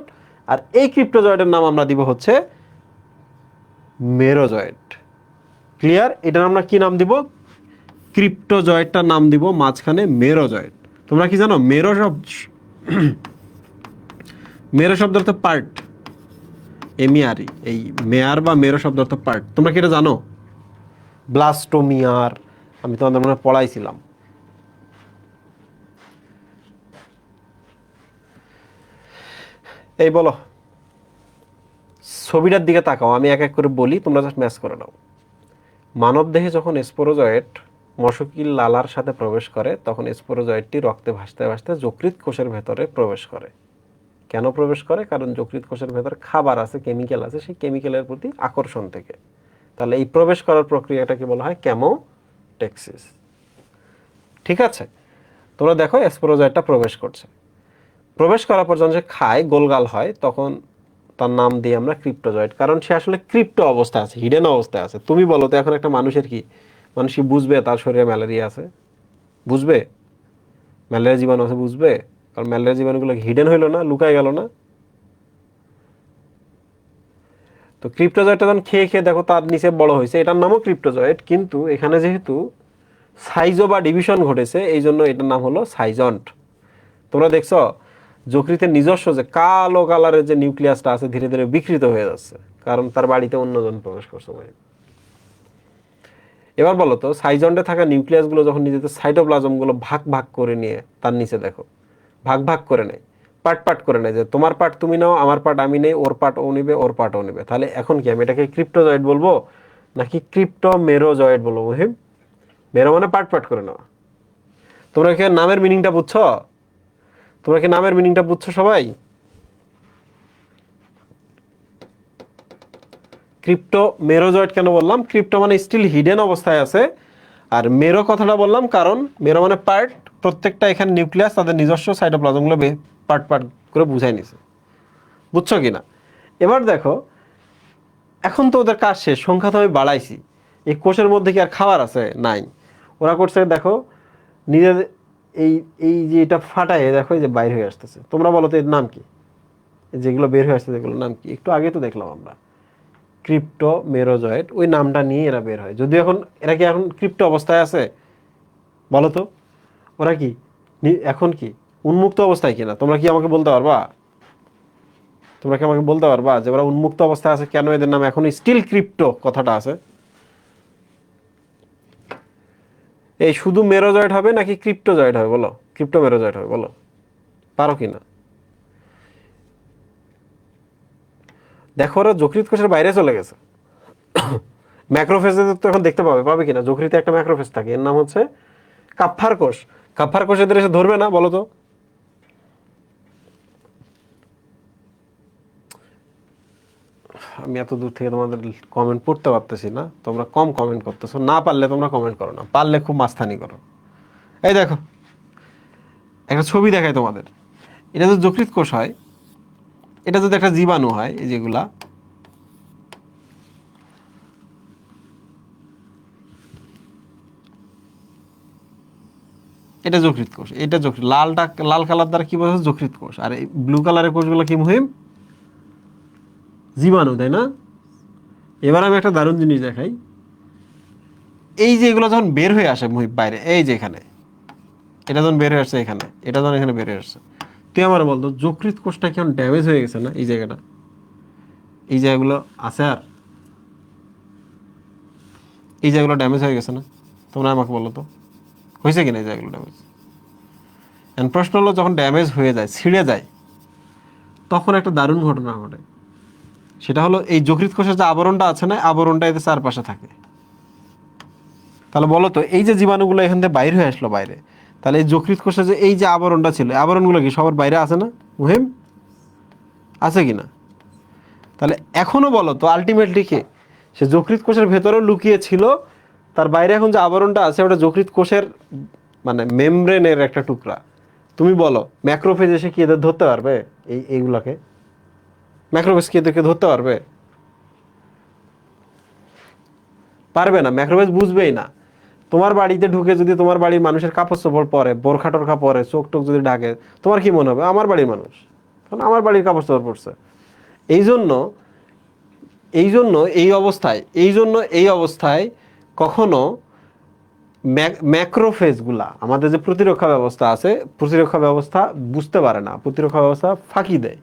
আর এই ক্রিপ্টোজয়েডের নাম আমরা দিব হচ্ছে মেরোজয়েড। ক্লিয়ার? এটার আমরা কি নাম দিব? ক্রিপ্টোজয়েডটার নাম দিব মাঝখানে মেরোজয়েড। তোমরা কি জানো মেরো শব্দ অর্থ পার্ট, এমিয়ারি, এই মেয়ার বা মেরো শব্দ অর্থ পার্ট। তোমরা কি এটা জানো? ব্লাস্টোমিয়ার আমি তোমাদের মনে পড়াইছিলাম। এই বলো, ছবিটার দিকে তাকাও, আমি এক এক করে বলি, তোমরা জাস্ট ম্যাচ করে নাও। মানব দেহে যখন স্পোরোজয়েড মশকিল লালার সাথে প্রবেশ করে তখন স্পোরোজয়েডটি রক্তে ভাসতে ভাসতে যকৃৎ কোষের ভেতরে প্রবেশ করে। কেন প্রবেশ করে? কারণ যকৃৎ কোষের ভেতরে খাবার আছে, কেমিক্যাল আছে, সেই কেমিক্যালের প্রতি আকর্ষণ থেকে। তাহলে এই প্রবেশ করার প্রক্রিয়াটাকে বলা হয় কেমোটেক্সিস। ঠিক আছে, তোমরা দেখো স্পোরোজয়েডটা প্রবেশ করছে, প্রবেশ করার পর যখন সে খায়, গোলগাল হয়, তখন তার নাম দিই আমরা ক্রিপ্টোজয়েড। কারণ সে আসলে ক্রিপ্টো অবস্থায় আছে, হিডেন অবস্থায় আছে। তুমি বলো তো এখন একটা মানুষের কি, মানুষ কি বুঝবে তার শরীরে ম্যালেরিয়া আছে? বুঝবে? ম্যালেরিয়া জীবাণু আছে বুঝবে? কারণ ম্যালেরিয়া জীবাণুগুলো হিডেন হইলো না, লুকায় গেল না? তো ক্রিপ্টোজয়েডটা যখন খেয়ে খেয়ে দেখো তার নিচে বড় হয়েছে, এটার নামও ক্রিপ্টোজয়েড, কিন্তু এখানে যেহেতু সাইজো বা ডিভিশন ঘটেছে এই জন্য এটার নাম হলো সাইজন্ট। তোমরা দেখছো যকৃতের নিজস্ব যে কালো কালারের যে নিউক্লিয়াসটা আছে ধীরে ধীরে বিকৃত হয়ে যাচ্ছে, কারণ তার বাড়িতে অন্যজন প্রবেশ করছে ভাই। এবার বলো তো সাইজন্ডে থাকা নিউক্লিয়াসগুলো যখন নিজেদের সাইটোপ্লাজমগুলো ভাগ ভাগ করে নিয়ে তার নিচে দেখো ভাগ ভাগ করে নেয়, পার্ট পার্ট করে নেয়, যে তোমার পার্ট তুমি নাও, আমার পার্ট আমি নেই, ওর পার্ট ও নিবে, ওর পার্ট ও নিবে। তাহলে এখন কি আমি এটাকে ক্রিপ্টোজয়েড বলবো নাকি ক্রিপ্টোমেরোজয়েড বলবো? মুহিম, মেরো মানে পার্ট পার্ট করে নেওয়া। তোমরা কি নামের মিনিংটা বুঝছো? তোমরা কি নামের মিনিংটা বুঝছো সবাই? ক্রিপ্টো মেরোজয়েড কেন বললাম? ক্রিপ্টো মানে স্টিল হিডেন অবস্থায় আছে, আর মেরো কথাটা বললাম কারণ মেরো মানে পার্ট, প্রত্যেকটা এখানে নিউক্লিয়াস তাদের নিজস্ব সাইটোপ্লাজমগুলো পার্ট পার্ট করে বুঝাই নিছে। বুঝছো কি না? এবার দেখো এখন তো ওদের কাজ শেষ, সংখ্যা তো আমি বাড়াইছি, এই কোষের মধ্যে কি আর খাবার আছে? নাই। ওরা করছে দেখো নিজের এই এই যে এটা ফাটায় দেখো এই যে বাইর হয়ে আসতেছে। তোমরা বলো তো এর নাম কি? যেগুলো বের হয়ে আসছে যেগুলোর নাম কি? একটু আগে তো দেখলাম আমরা ক্রিপ্টো মেরোজয়েড, ওই নামটা নিয়ে এরা বের হয়। যদিও এখন এরা কি এখন ক্রিপ্টো অবস্থায় আছে? বলো তো ওরা কি এখন কি উন্মুক্ত অবস্থায় কিনা? তোমরা কি আমাকে বলতে পারবা? তোমরা কি আমাকে বলতে পারবা যে ওরা উন্মুক্ত অবস্থায় আছে, কেন এদের নাম এখন স্টিল ক্রিপ্টো কথাটা আছে? এই শুধু মেরোজয়েড হবে নাকি ক্রিপ্টোজয়েড হবে বলো? ক্রিপ্টো মেরোজয়েড হবে বলো, পারো কিনা? দেখো ওরা যকৃৎ কোষের বাইরে চলে গেছে। ম্যাক্রোফেজে তো এখন দেখতে পাবে কিনা? যকৃতে একটা ম্যাক্রোফেজ থাকে, এর নাম হচ্ছে কাপ্ফার কোষ। কাপ্ফার কোষ এদের এসে ধরবে না বলো তো? আমি এত দূর থেকে তোমাদের কমেন্ট পড়তে পারতেছি না, তোমরা কম কমেন্ট করতেছো। না পারলে তোমরা কমেন্ট করো না, পারলে খুব মাস্তানি করো। এই দেখো একটা ছবি দেখায় তোমাদের, এটা যদি যকৃৎ কোষ হয়, এটা যদি একটা জীবাণু হয়, এই যেগুলা এটা যকৃৎ কোষ, এটা যকৃৎ, লালটা লাল কালার দ্বারা কি বোঝা? যকৃৎ কোষ। আর এই ব্লু কালারের কোষগুলো কি মুহিম? জীবাণু, তাই না? এবার আমি একটা দারুণ জিনিস দেখাই। এই যে এগুলো যখন বের হয়ে আসে মুহিব বাইরে, এই যে এখানে এটা যখন বের হয়ে আসছে, এখানে এটা যখন এখানে বের হয়ে আসছে, তুই আমার বলতো যকৃৎ কোষটা কেমন ড্যামেজ হয়ে গেছে না? এই জায়গাটা, এই জায়গাগুলো আছে, আর এই জায়গাগুলো ড্যামেজ হয়ে গেছে না? তোমরা আমাকে বলো তো হয়েছে কিনা এই জায়গাগুলো ড্যামেজ? এন্ড প্রশ্ন হলো যখন ড্যামেজ হয়ে যায়, ছিঁড়ে যায়, তখন একটা দারুণ ঘটনা ঘটে। সেটা হলো এই যকৃৎ কোষের যে আবরণটা আছে না, আবরণটা এদের চারপাশে থাকে। তাহলে বলো তো এই যে জীবাণুগুলো এখান থেকে বাইরে হয়ে আসলো বাইরে, তাহলে এই যকৃৎ কোষে যে এই যে আবরণটা ছিল, আবরণগুলো কি সবার বাইরে আছে না মুহিম? আছে কিনা? তাহলে এখনো বলো তো আলটিমেটলি কে? সে যকৃৎ কোষের ভেতরেও লুকিয়ে ছিল, তার বাইরে এখন যে আবরণটা আছে ওটা যকৃৎ কোষের মানে মেমব্রেনের একটা টুকরা। তুমি বলো ম্যাক্রোফেজ এসে কি এদের ধরতে পারবে? এইগুলাকে ম্যাক্রোফেজ কি এদেরকে ধরতে পারবে? পারবে না, ম্যাক্রোফেজ বুঝবেই না। তোমার বাড়িতে ঢুকে যদি তোমার বাড়ির মানুষের কাপড় চোপড় পরে, বোরখা টোরখা পরে, চোখ টোক যদি ডাকে, তোমার কি মনে হবে? আমার বাড়ির মানুষ, কারণ আমার বাড়ির কাপড় চোপড় পরছে। এই জন্য এই জন্য এই অবস্থায় এই অবস্থায় কখনো ম্যাক্রোফেজগুলা আমাদের যে প্রতিরক্ষা ব্যবস্থা আছে, প্রতিরক্ষা ব্যবস্থা বুঝতে পারে না, প্রতিরক্ষা ব্যবস্থা ফাঁকি দেয়।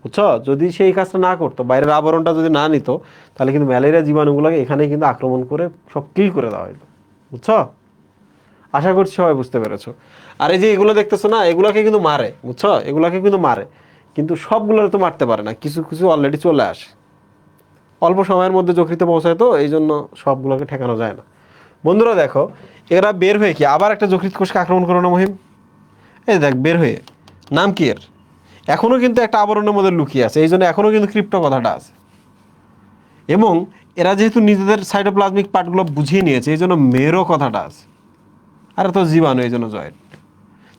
বুঝছো? যদি সেই কাজটা না করতো, বাইরের আবরণটা যদি না নিত, তাহলে কিন্তু ম্যালেরিয়া জীবাণুগুলোকে এখানে কিন্তু আক্রমণ করে সব কিল করে দেওয়া হতো। বুঝছো? আশা করছি সবাই বুঝতে পেরেছো। আর এই যে এগুলো দেখতেছো না, এগুলাকে কিন্তু মারে। বুঝছো? এগুলাকে কিন্তু মারে, কিন্তু সবগুলো তো মারতে পারে না, কিছু কিছু অলরেডি চলে আসে, অল্প সময়ের মধ্যে যকৃতে পৌঁছায়, তো এই জন্য সবগুলোকে ঠেকানো যায় না। বন্ধুরা দেখো এরা বের হয়ে কি আবার একটা যকৃৎ কোষকে আক্রমণ করো না মহিম? এই দেখ বের হয়ে, নাম কি এর? এখনো কিন্তু একটা আবরণের মধ্যে লুকিয়ে আছে, এই জন্য এখনো কিন্তু ক্রিপ্টো কথাটা আছে। এবং এরা যেহেতু নিজেদের সাইটোপ্লাজমিক পার্টগুলো বুঝিয়ে নিয়েছে, এই জন্য মেরো কথাটা আছে। আর তো জীবাণু, এই জন্য জয়েন্ট।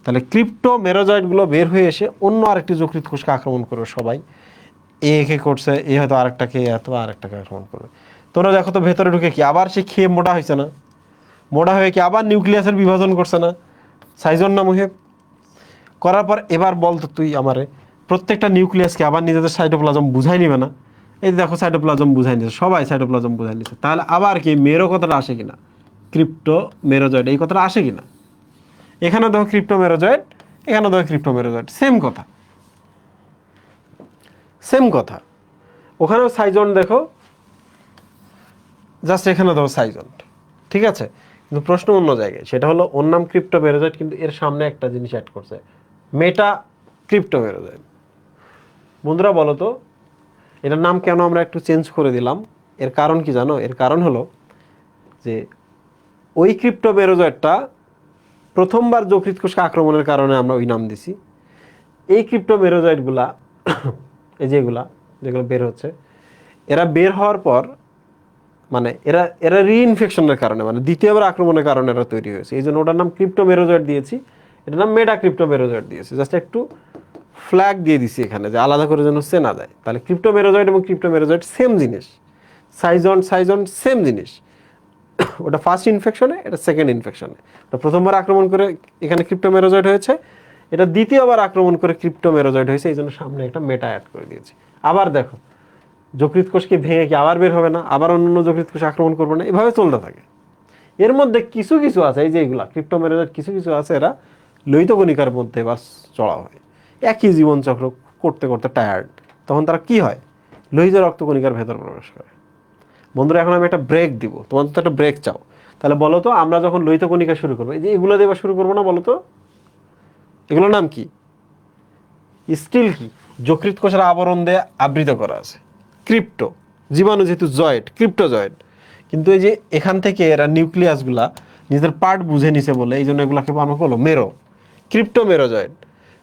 তাহলে ক্রিপ্টো মেরোজয়েডগুলো বের হয়ে এসে অন্য আরেকটি যকৃৎ কোষকে আক্রমণ করবে সবাই। একে করছে, এ হয়তো আরেকটাকে, অথবা আরেকটাকে আক্রমণ করবে। তোমরা দেখো তো ভেতরে ঢুকে কি আবার সে খেয়ে মোটা হয়েছে না? মোটা হয়ে কি আবার নিউক্লিয়াসের বিভাজন করছে না? সাইজন না মুহে করার পর এবার বলতো তুই আমারে প্রত্যেকটা নিউক্লিয়াসকে আবার নিজেদের সাইটোপ্লাজম বুঝাই নিবে না? এই দেখো সাইটোপ্লাজম বুঝাই নিচ্ছে, সবাই সাইটোপ্লাজম বুঝাই নিচ্ছে। তাহলে আবার কি মেরো কথাটা আসে কিনা? ক্রিপ্টো মেরোজয়েড এই কথাটা আসে কিনা? এখানে দেখো ক্রিপ্টো মেরোজয়েড, এখানে দেখো ক্রিপ্টো মেরোজয়েড, সেম কথা, সেম কথা। ওখানেও সাইজন দেখো, জাস্ট এখানে দেখো সাইজন, ঠিক আছে। কিন্তু প্রশ্ন অন্য জায়গায়, সেটা হলো ওর নাম ক্রিপ্টো মেরোজয়েড, কিন্তু এর সামনে একটা জিনিস অ্যাড করছে, মেটা ক্রিপ্টো মেরোজয়েড। বন্ধুরা বলো তো, এটার নাম কেন আমরা একটু চেঞ্জ করে দিলাম? এর কারণ কি জানো? এর কারণ হলো যে ওই ক্রিপ্টো মেরোজয়েডটা প্রথমবার যকৃৎ কোষকে আক্রমণের কারণে আমরা ওই নাম দিছি। এই ক্রিপ্টো মেরোজয়েডগুলা এই যেগুলা যেগুলো বের হচ্ছে, এরা বের হওয়ার পর মানে এরা এরা রিইনফেকশনের কারণে, মানে দ্বিতীয়বার আক্রমণের কারণে এরা তৈরি হয়েছে। এই জন্য ওটার নাম ক্রিপ্টো মেরোজয়েড দিয়েছি, এটার নাম মেটা ক্রিপ্টো মেরোজয়েড দিয়েছি। জাস্ট একটু ফ্ল্যাগ দিয়ে দিছি এখানে, যে আলাদা করে যেন চেনা যায়। তাহলে ক্রিপ্টো মেরোজয়েড এবং ক্রিপ্টো মেরোজয়েড সেম জিনিস, সাইজন সাইজন সেম জিনিস। ওটা ফার্স্ট ইনফেকশনে, এটা সেকেন্ড ইনফেকশনে। ওটা প্রথমবার আক্রমণ করে এখানে ক্রিপ্টো মেরোজয়েড হয়েছে, এটা দ্বিতীয়বার আক্রমণ করে ক্রিপ্টো মেরোজয়েড হয়েছে, এই জন্য সামনে একটা মেটা অ্যাড করে দিয়েছি। আবার দেখো, যকৃৎ কোষকে ভেঙে কি আবার বের হবে না, আবার অন্য যকৃৎ কোষ আক্রমণ করবে না, এভাবে চলতে থাকে। এর মধ্যে কিছু কিছু আছে, এই যে এইগুলা ক্রিপ্টো মেরোজয়েড, কিছু কিছু আছে এরা লোহিত কণিকার মধ্যে এবার চড়া হয়, একই জীবনচক্র করতে করতে টায়ার্ড, তখন তারা কি হয়, লোহিত রক্ত কণিকার ভেতর প্রবেশ করে। বন্ধুরা এখন আমি একটা ব্রেক দিব, তোমাদের তো একটা ব্রেক চাও, তাহলে বলো তো আমরা যখন লোহিত কণিকা শুরু করবো, এই যে এগুলো দিয়ে শুরু করবো না, বলো তো এগুলোর নাম কি? স্টিল কি? যকৃৎ কোষের আবরণ দিয়ে আবৃত করা আছে, ক্রিপ্টো। জীবাণু যেহেতু জয়েড, ক্রিপ্টো জয়েড। কিন্তু এই যে এখান থেকে এরা নিউক্লিয়াসগুলা নিজেদের পার্ট বুঝে নিছে বলে এই জন্য এগুলাকে আমরা বলবো মেরো, ক্রিপ্টো মেরোজয়েড।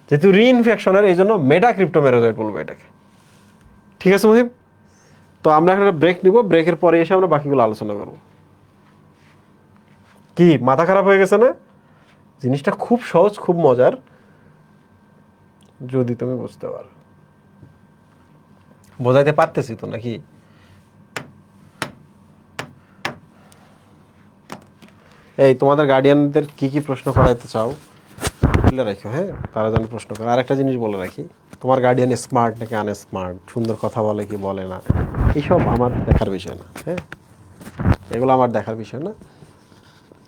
যেহেতু রিইনফেকশনের এই জন্য মেটা ক্রিপ্টো মেরোজয়েড বলবো এটাকে। ঠিক আছে মুহিব? তো আমরা এখন একটা ব্রেক নিব, ব্রেকের পরে এসে আমরা বাকিগুলো আলোচনা করবো। কি মাথা খারাপ হয়ে গেছে না? জিনিসটা খুব সহজ, খুব মজার, যদি তুমি বুঝতে পারো। বোঝাইতে পারতেছি তো নাকি? এই তোমাদের গার্ডিয়ানদের কি কি প্রশ্ন করাইতে চাও বলে রাখো, হ্যাঁ, তারা যেন প্রশ্ন করে। আর একটা জিনিস বলে রাখি, তোমার গার্ডিয়ান স্মার্ট নাকি আনস্মার্ট, সুন্দর কথা বলে কি বলে না, এইসব আমার দেখার বিষয় না, হ্যাঁ, এগুলো আমার দেখার বিষয় না।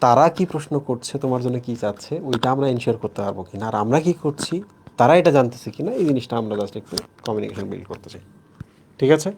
তারা কি প্রশ্ন করছে, তোমার জন্য কি চাচ্ছে, ওইটা আমরা এনশিওর করতে পারবো কিনা, আর আমরা কি করছি তারা এটা জানতেছে কিনা, এই জিনিসটা আমরা জাস্ট একটু কমিউনিকেশন বিল্ড করতে চাই। ঠিক আছে?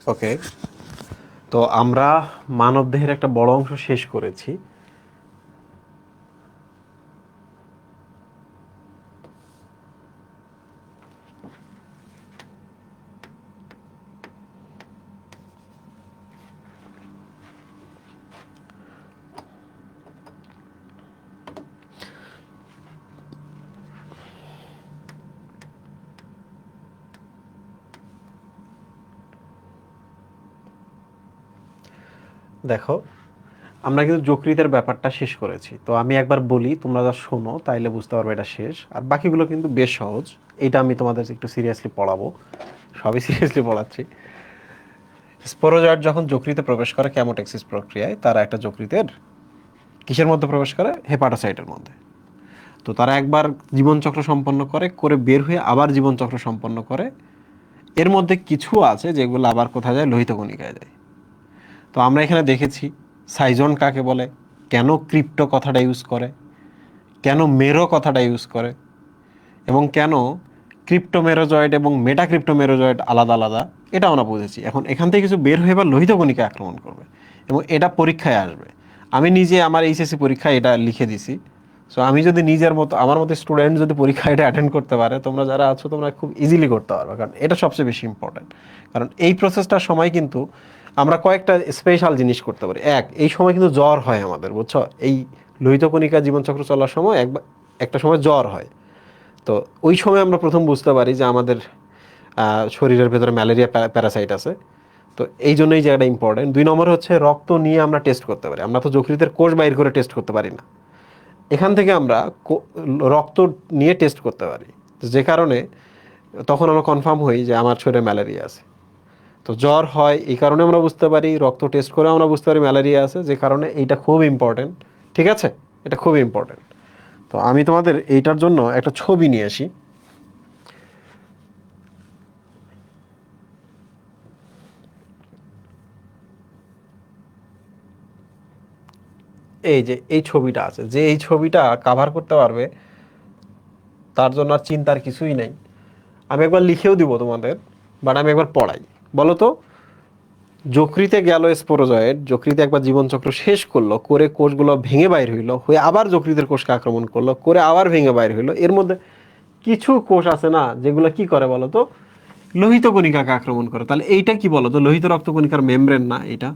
ওকে, তো আমরা মানবদেহের একটা বড় অংশ শেষ করেছি। দেখো, আমরা কিন্তু যকৃতের ব্যাপারটা শেষ করেছি। তো আমি একবার বলি, তোমরা যা শোনো তাইলে বুঝতে পারবে এটা শেষ। আর বাকিগুলো কিন্তু বেশ সহজ। এটা আমি তোমাদের একটু সিরিয়াসলি পড়াবো, সবই সিরিয়াসলি পড়াচ্ছি। স্পোরোজয়েড যখন যকৃতে প্রবেশ করে ক্যামোটেক্সিস প্রক্রিয়ায়, তারা একটা যকৃতের কিসের মধ্যে প্রবেশ করে? হেপাটোসাইটের মধ্যে। তো তারা একবার জীবনচক্র সম্পন্ন করে, করে বের হয়ে আবার জীবনচক্র সম্পন্ন করে। এর মধ্যে কিছু আছে যেগুলো আবার কোথায় যায়? লোহিত কণিকায় যায়। তো আমরা এখানে দেখেছি সাইজন কাকে বলে, কেন ক্রিপ্টো কথাটা ইউজ করে, কেন মেরো কথাটা ইউজ করে, এবং কেন ক্রিপ্টোমেরোজয়েড এবং মেটাক্রিপ্টোমেরোজয়েড আলাদা আলাদা, এটা আমরা বুঝেছি। এখন এখান থেকে কিছু বের হয়ে এবার লোহিত কণিকা আক্রমণ করবে এবং এটা পরীক্ষায় আসবে। আমি নিজে আমার এইচএসসি পরীক্ষায় এটা লিখে দিছি। সো আমি যদি নিজের মতো, আমার মতো স্টুডেন্ট যদি পরীক্ষা এটা অ্যাটেন্ড করতে পারে, তোমরা যারা আছো তোমরা খুব ইজিলি করতে পারবে, কারণ এটা সবচেয়ে বেশি ইম্পর্টেন্ট। কারণ এই প্রসেসটার সময় কিন্তু আমরা কয়েকটা স্পেশাল জিনিস করতে পারি। এই সময় কিন্তু জ্বর হয় আমাদের, বুঝছো? এই লোহিত কণিকা জীবনচক্র চলার সময় একটা সময় জ্বর হয়। তো ওই সময় আমরা প্রথম বুঝতে পারি যে আমাদের শরীরের ভেতরে ম্যালেরিয়া প্যারাসাইট আছে। তো এই জন্য এই জায়গাটা ইম্পর্টেন্ট। 2 নম্বর হচ্ছে রক্ত নিয়ে আমরা টেস্ট করতে পারি। আমরা তো যকৃতের কোষ বাইর করে টেস্ট করতে পারি না, এখান থেকে আমরা রক্ত নিয়ে টেস্ট করতে পারি। যে কারণে তখন আমরা কনফার্ম হই যে আমার শরীরে ম্যালেরিয়া আছে। তো জ্বর হয় এই কারণে আমরা বুঝতে পারি, রক্ত টেস্ট করে আমরা বুঝতে পারি ম্যালেরিয়া আছে। যে কারণে এইটা খুব ইম্পর্টেন্ট, ঠিক আছে? এটা খুব ইম্পর্টেন্ট। তো আমি তোমাদের এইটার জন্য একটা ছবি নিয়ে আসি। এই যে এই ছবিটা আছে, যে এই ছবিটা কাভার করতে পারবে তার জন্য আর চিন্তার কিছুই নেই। আমি একবার লিখেও দিব তোমাদের, বাট আমি একবার পড়াই। বলো তো, যকৃতে গেল স্পোরোজয়েড, যকৃতে একবার জীবনচক্র শেষ করলো, করে কোষগুলো ভেঙে বাইর হইলো, হয়ে আবার যকৃতের কোষকে আক্রমণ করলো, করে আবার ভেঙে বাইর হইলো। এর মধ্যে কিছু কোষ আছে না যেগুলো কি করে বলো তো? লোহিত কণিকাকে আক্রমণ করে। তাহলে এইটা কি বলো তো? লোহিত রক্ত কণিকার মেমব্রেন না এটা?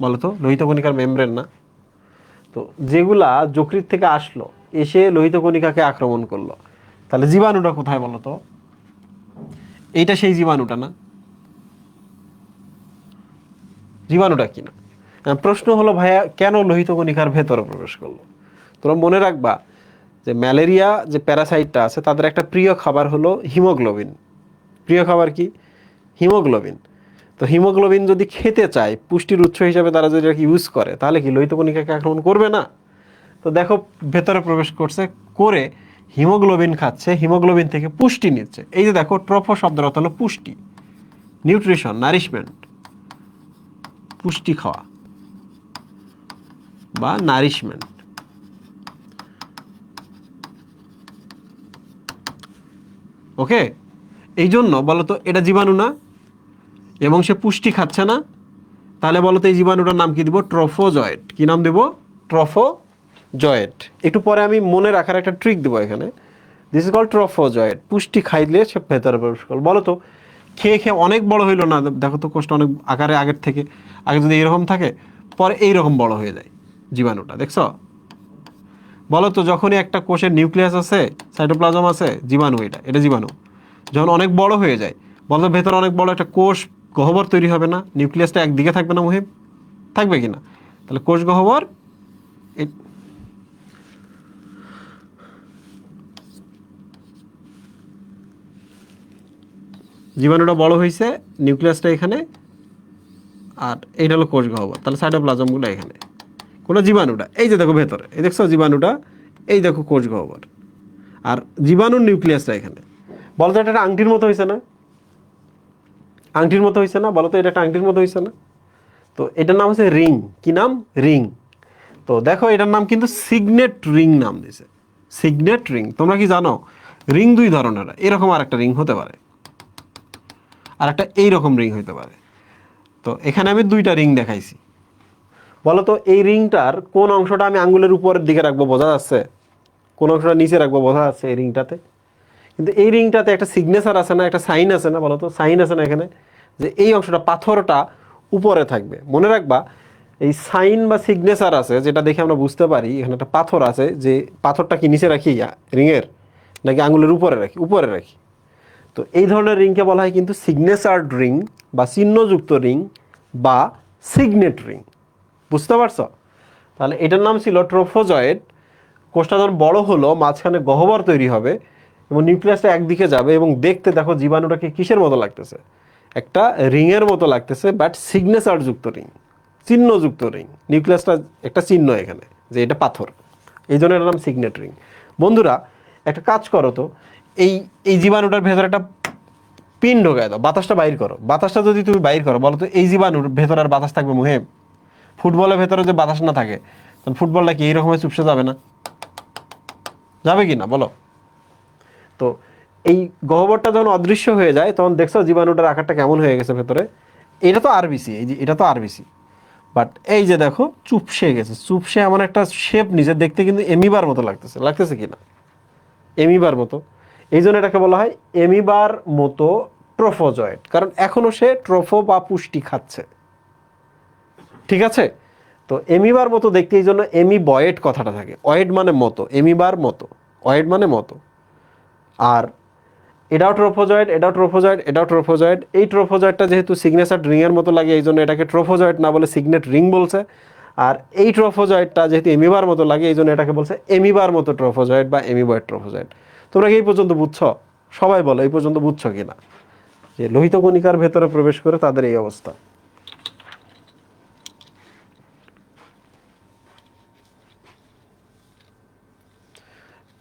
বলো তো, লোহিত কণিকার মেমব্রেন না? তো যেগুলা যকৃত থেকে আসলো, এসে লোহিত কণিকাকে আক্রমণ করলো, তাহলে জীবাণুটা কোথায় বলো তো? এইটা সেই জীবাণুটা না? জীবাণুটা কি না? প্রশ্ন হলো ভাইয়া, কেন লোহিত কণিকার ভেতরে প্রবেশ করলো? তোমরা মনে রাখবা যে ম্যালেরিয়া যে প্যারাসাইটটা আছে তাদের একটা প্রিয় খাবার হলো হিমোগ্লোবিন। প্রিয় খাবার কি? হিমোগ্লোবিন। তো হিমোগ্লোবিন যদি খেতে চায়, পুষ্টির উৎস হিসাবে তারা যদি ইউজ করে, তাহলে কি লোহিত কণিকাকে আক্রমণ করবে না? তো দেখো, ভেতরে প্রবেশ করছে, করে হিমোগ্লোবিন খাচ্ছে, হিমোগ্লোবিন থেকে পুষ্টি নিচ্ছে। এই যে দেখো, ট্রফো শব্দের অর্থ হলো পুষ্টি, নিউট্রিশন, নারিশমেন্ট, পুষ্টি খাওয়া বা নারিশমেন্ট। ওকে, এই জন্য বলতো এটা জীবাণু না এবং সে পুষ্টি খাচ্ছে না। তাহলে বলতো এই জীবাণুটার নাম কি দিব? ট্রফোজয়েড। কি নাম দেব? ট্রফোজয়েড। একটু পরে আমি মনে রাখার একটা ট্রিক দেবো এখানে। This is call trophozoite. পুষ্টি খাইলে সে ভেতরে প্রবেশ করল। বলো তো, খেয়ে খেয়ে অনেক বড় হইলো না? দেখো তো, কোষটা অনেক আকারে আগের থেকে, আগে যদি এইরকম থাকে পরে এইরকম বড় হয়ে যায় জীবাণুটা, দেখছো? বলো তো, যখনই একটা কোষের নিউক্লিয়াস আছে, সাইটোপ্লাজম আছে, জীবাণু, এটা এটা জীবাণু। যখন অনেক বড় হয়ে যায়, বলো ভেতরে অনেক বড় একটা কোষ গহ্বর তৈরি হবে না? নিউক্লিয়াসটা একদিকে থাকবে না মুহিব? থাকবে কি না? তাহলে কোষ গহ্বর, জীবাণুটা বড় হয়েছে, নিউক্লিয়াসটা এখানে, আর এইটা হলো কোষ গহ্বর। তাহলে সাইটোপ্লাজমগুলো এখানে, কোনো জীবাণুটা এই যে দেখো ভেতরে, এই দেখছো জীবাণুটা, এই দেখো কোষ গহ্বর, আর জীবাণুর নিউক্লিয়াসটা এখানে। বলতো এটা একটা আংটির মতো হয়েছে না? আংটির মতো হয়েছে না? বলতো এটা একটা আংটির মতো হয়েছে না? তো এটার নাম হচ্ছে রিং। কি নাম? রিং। তো দেখো, এটার নাম কিন্তু সিগনেট রিং নাম দিয়েছে। Signet ring. তোমরা কি জানো রিং 2 ধরনের? এরকম আর একটা রিং হতে পারে। আর একটা এইরকম রিং হইতে পারে। তো এখানে আমি দুইটা রিং দেখাইছি। বলো তো এই রিংটার কোন অংশটা আমি আঙ্গুলের উপরের দিকে রাখবো, বোঝা যাচ্ছে? কোন অংশটা নিচে রাখবো, বোঝা যাচ্ছে এই রিংটাতে? কিন্তু এই রিংটাতে একটা সিগনেচার আছে না, একটা সাইন আছে না, বলো তো সাইন আছে না এখানে, যে এই অংশটা পাথরটা উপরে থাকবে। মনে রাখবা এই সাইন বা সিগনেচার আছে, যেটা দেখে আমরা বুঝতে পারি এখানে একটা পাথর আছে, যে পাথরটা কি নিচে রাখি রিংয়ের, নাকি আঙ্গুলের উপরে রাখি? উপরে রাখি। তো এই ধরনের রিংকে বলা হয় কিন্তু সিগনেচার্ড রিং বা চিহ্নযুক্ত রিং বা সিগনেট রিং। বুঝতে পারছো? তাহলে এটার নাম ছিল ট্রোফোজয়েড। কোষটা যখন বড় হলো মাঝখানে গহ্বর তৈরি হবে এবং নিউক্লিয়াসটা একদিকে যাবে, এবং দেখতে দেখো জীবাণুটাকে কিসের মতো লাগতেছে? একটা রিংয়ের মতো লাগতেছে, বাট সিগনেচার যুক্ত রিং, চিহ্নযুক্ত রিং। নিউক্লিয়াসটা একটা চিহ্ন এখানে যে এটা পাথর, এই জন্য এটার নাম সিগনেট রিং। বন্ধুরা একটা কাজ করো তো, এই এই জীবাণুটার ভেতরে একটা পিন ঢোকায় দাও, বাতাসটা বাইর করো। বাতাসটা যদি তুমি বাইর করো, বলো তো এই জীবাণুর ভেতরে আর বাতাস থাকবে মুহেব? ফুটবলের ভেতরে যে বাতাস না থাকে, তখন ফুটবলটা কি এইরকম চুপসে যাবে না? যাবে কি না বলো? তো এই গহ্বরটা যখন অদৃশ্য হয়ে যায়, তখন দেখছো জীবাণুটার আকারটা কেমন হয়ে গেছে ভেতরে। এটা তো আরবিসি, এই যে এটা তো আরবিসি, বাট এই যে দেখো চুপসে গেছে। চুপসে এমন একটা শেপ নিচে, দেখতে কিন্তু এমিবার মতো লাগতেছে, লাগতেছে কি না? এমিবার মতো। এই জন্য এটাকে বলা হয় এমিবার মতো ট্রোফোজয়েড, কারণ এখনো সে ট্রোফো বা পুষ্টি খাচ্ছে। ঠিক আছে? তো এমিবার মতো দেখতে, এই জন্য এমিবয়েড কথাটা থাকে। অয়েড মানে মতো, এমিবার মতো, অয়েড মানে মতো। আর এটাও ট্রোফোজয়েড, এটাও ট্রোফোজয়েড, এটাও ট্রোফোজয়েড। এই ট্রোফোজয়েডটা যেহেতু সিগনেচার রিংয়ের মতো লাগে, এই জন্য এটাকে ট্রোফোজয়েড না বলে সিগনেট রিং বলছে। আর এই ট্রোফোজয়েডটা যেহেতু এমিবার মতো লাগে, এই জন্য এটাকে বলছে এমিবার মতো ট্রোফোজয়েড বা এমিবয়েড ট্রোফোজয়েড। তোমরা কি এই পর্যন্ত বুঝছো? সবাই বলো এই পর্যন্ত বুঝছো কিনা, যে লোহিত কণিকার ভেতরে প্রবেশ করে তাদের এই অবস্থা।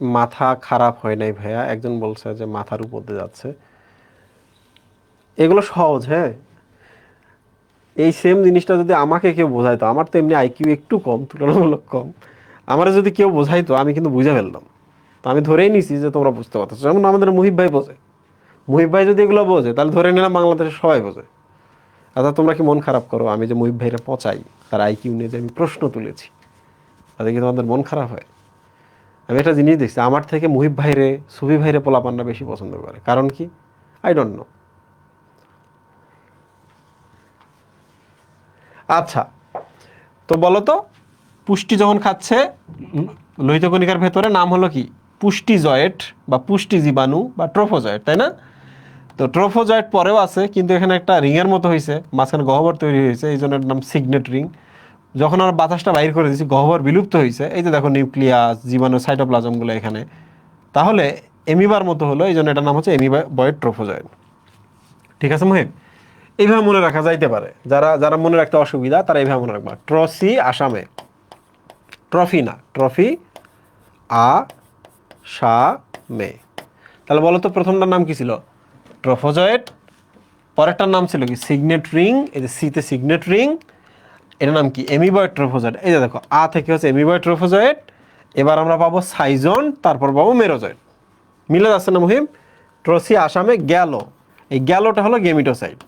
মাথা খারাপ হয় নাই ভাইয়া, একজন বলছে যে মাথার উপর দিয়ে যাচ্ছে। এগুলো সহজ, হ্যাঁ। এই সেম জিনিসটা যদি আমাকে কেউ বোঝাইতো, আমার তো এমনি আইকিউ একটু কম, তুলনামূলক কম, আমার যদি কেউ বোঝাইতো আমি কিন্তু বুঝে ফেললাম। তো আমি ধরেই নিছি যে তোমরা বুঝতে পারছো। যেমন আমাদের মুহিব ভাই বোঝে, মুহিব ভাই যদি এগুলো বোঝে, তাহলে ধরে নিলাম বাংলাদেশের সবাই বোঝে। আচ্ছা তোমরা কি মন খারাপ করো আমি যে মুহিব ভাইরা পচাই, তার আইকিউ নিয়ে যে আমি প্রশ্ন তুলেছি, তাতে কি তোমাদের মন খারাপ হয়? আমি একটা জিনিস দেখছি, আমার থেকে মুহিব ভাইরে, সুফি ভাইরে পোলাপানরা বেশি পছন্দ করে। কারণ কি? I don't know. আচ্ছা, তো বলো তো পুষ্টি যখন খাচ্ছে লোহিত কণিকার ভেতরে, নাম হলো কি? পুষ্টিজয়েট বা পুষ্টি জীবাণু বা ট্রোফোজয়েট, তাই না? তো ট্রোফোজয়েট পরেও আছে, কিন্তু এখানে একটা রিংয়ের মতো হয়েছে, মাঝখানে গহ্বর তৈরি হয়েছে, এই জন্য এর নাম সিগনেট রিং। যখন আমরা বাতাসটা বাইর করে দিচ্ছি, গহ্বর বিলুপ্ত হয়েছে, এই যে দেখো নিউক্লিয়াস, জীবাণু, সাইটোপ্লাজমগুলো এখানে। তাহলে এমিবার মতো হলো, এই জন্য এটার নাম হচ্ছে এমিবয়েড ট্রোফোজয়েট। ঠিক আছে মহিব? এইভাবে মনে রাখা যাইতে পারে, যারা যারা মনে রাখতে অসুবিধা তারা এইভাবে মনে রাখবা। ট্রসি আসামে, ট্রফি না, ট্রফি আ সা মে। তাহলে বলো তো প্রথমটার নাম কি ছিল? ট্রফোজয়েড। পরেরটার নাম ছিল কি? Signet ring. এই যে সিতে সিগনেট রিং, এটার নাম কি? এমিবয়েড ট্রোফোজয়েড। এই যে দেখো আ থেকে হচ্ছে এমিবয়েড ট্রোফোজয়েড। এবার আমরা পাবো সাইজন, তারপর পাবো মেরোজয়েড। মিলে যাচ্ছে না মুহিম? ট্রসি আসামে গেল, এই গেলোটা হলো গেমিটোসাইড।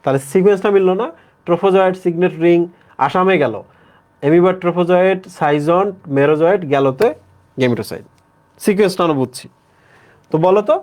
তাহলে সিকোয়েন্সটা মিললো না? ট্রোফোজয়েড, সিগনেট রিং, আসামে গেল, এমিবয়েড ট্রোফোজয়েড, সাইজন, মেরোজয়েড, গেলোতে গেমিটোসাইড। সিকোয়েন্সটা আমরা বুঝছি। তো বলো তো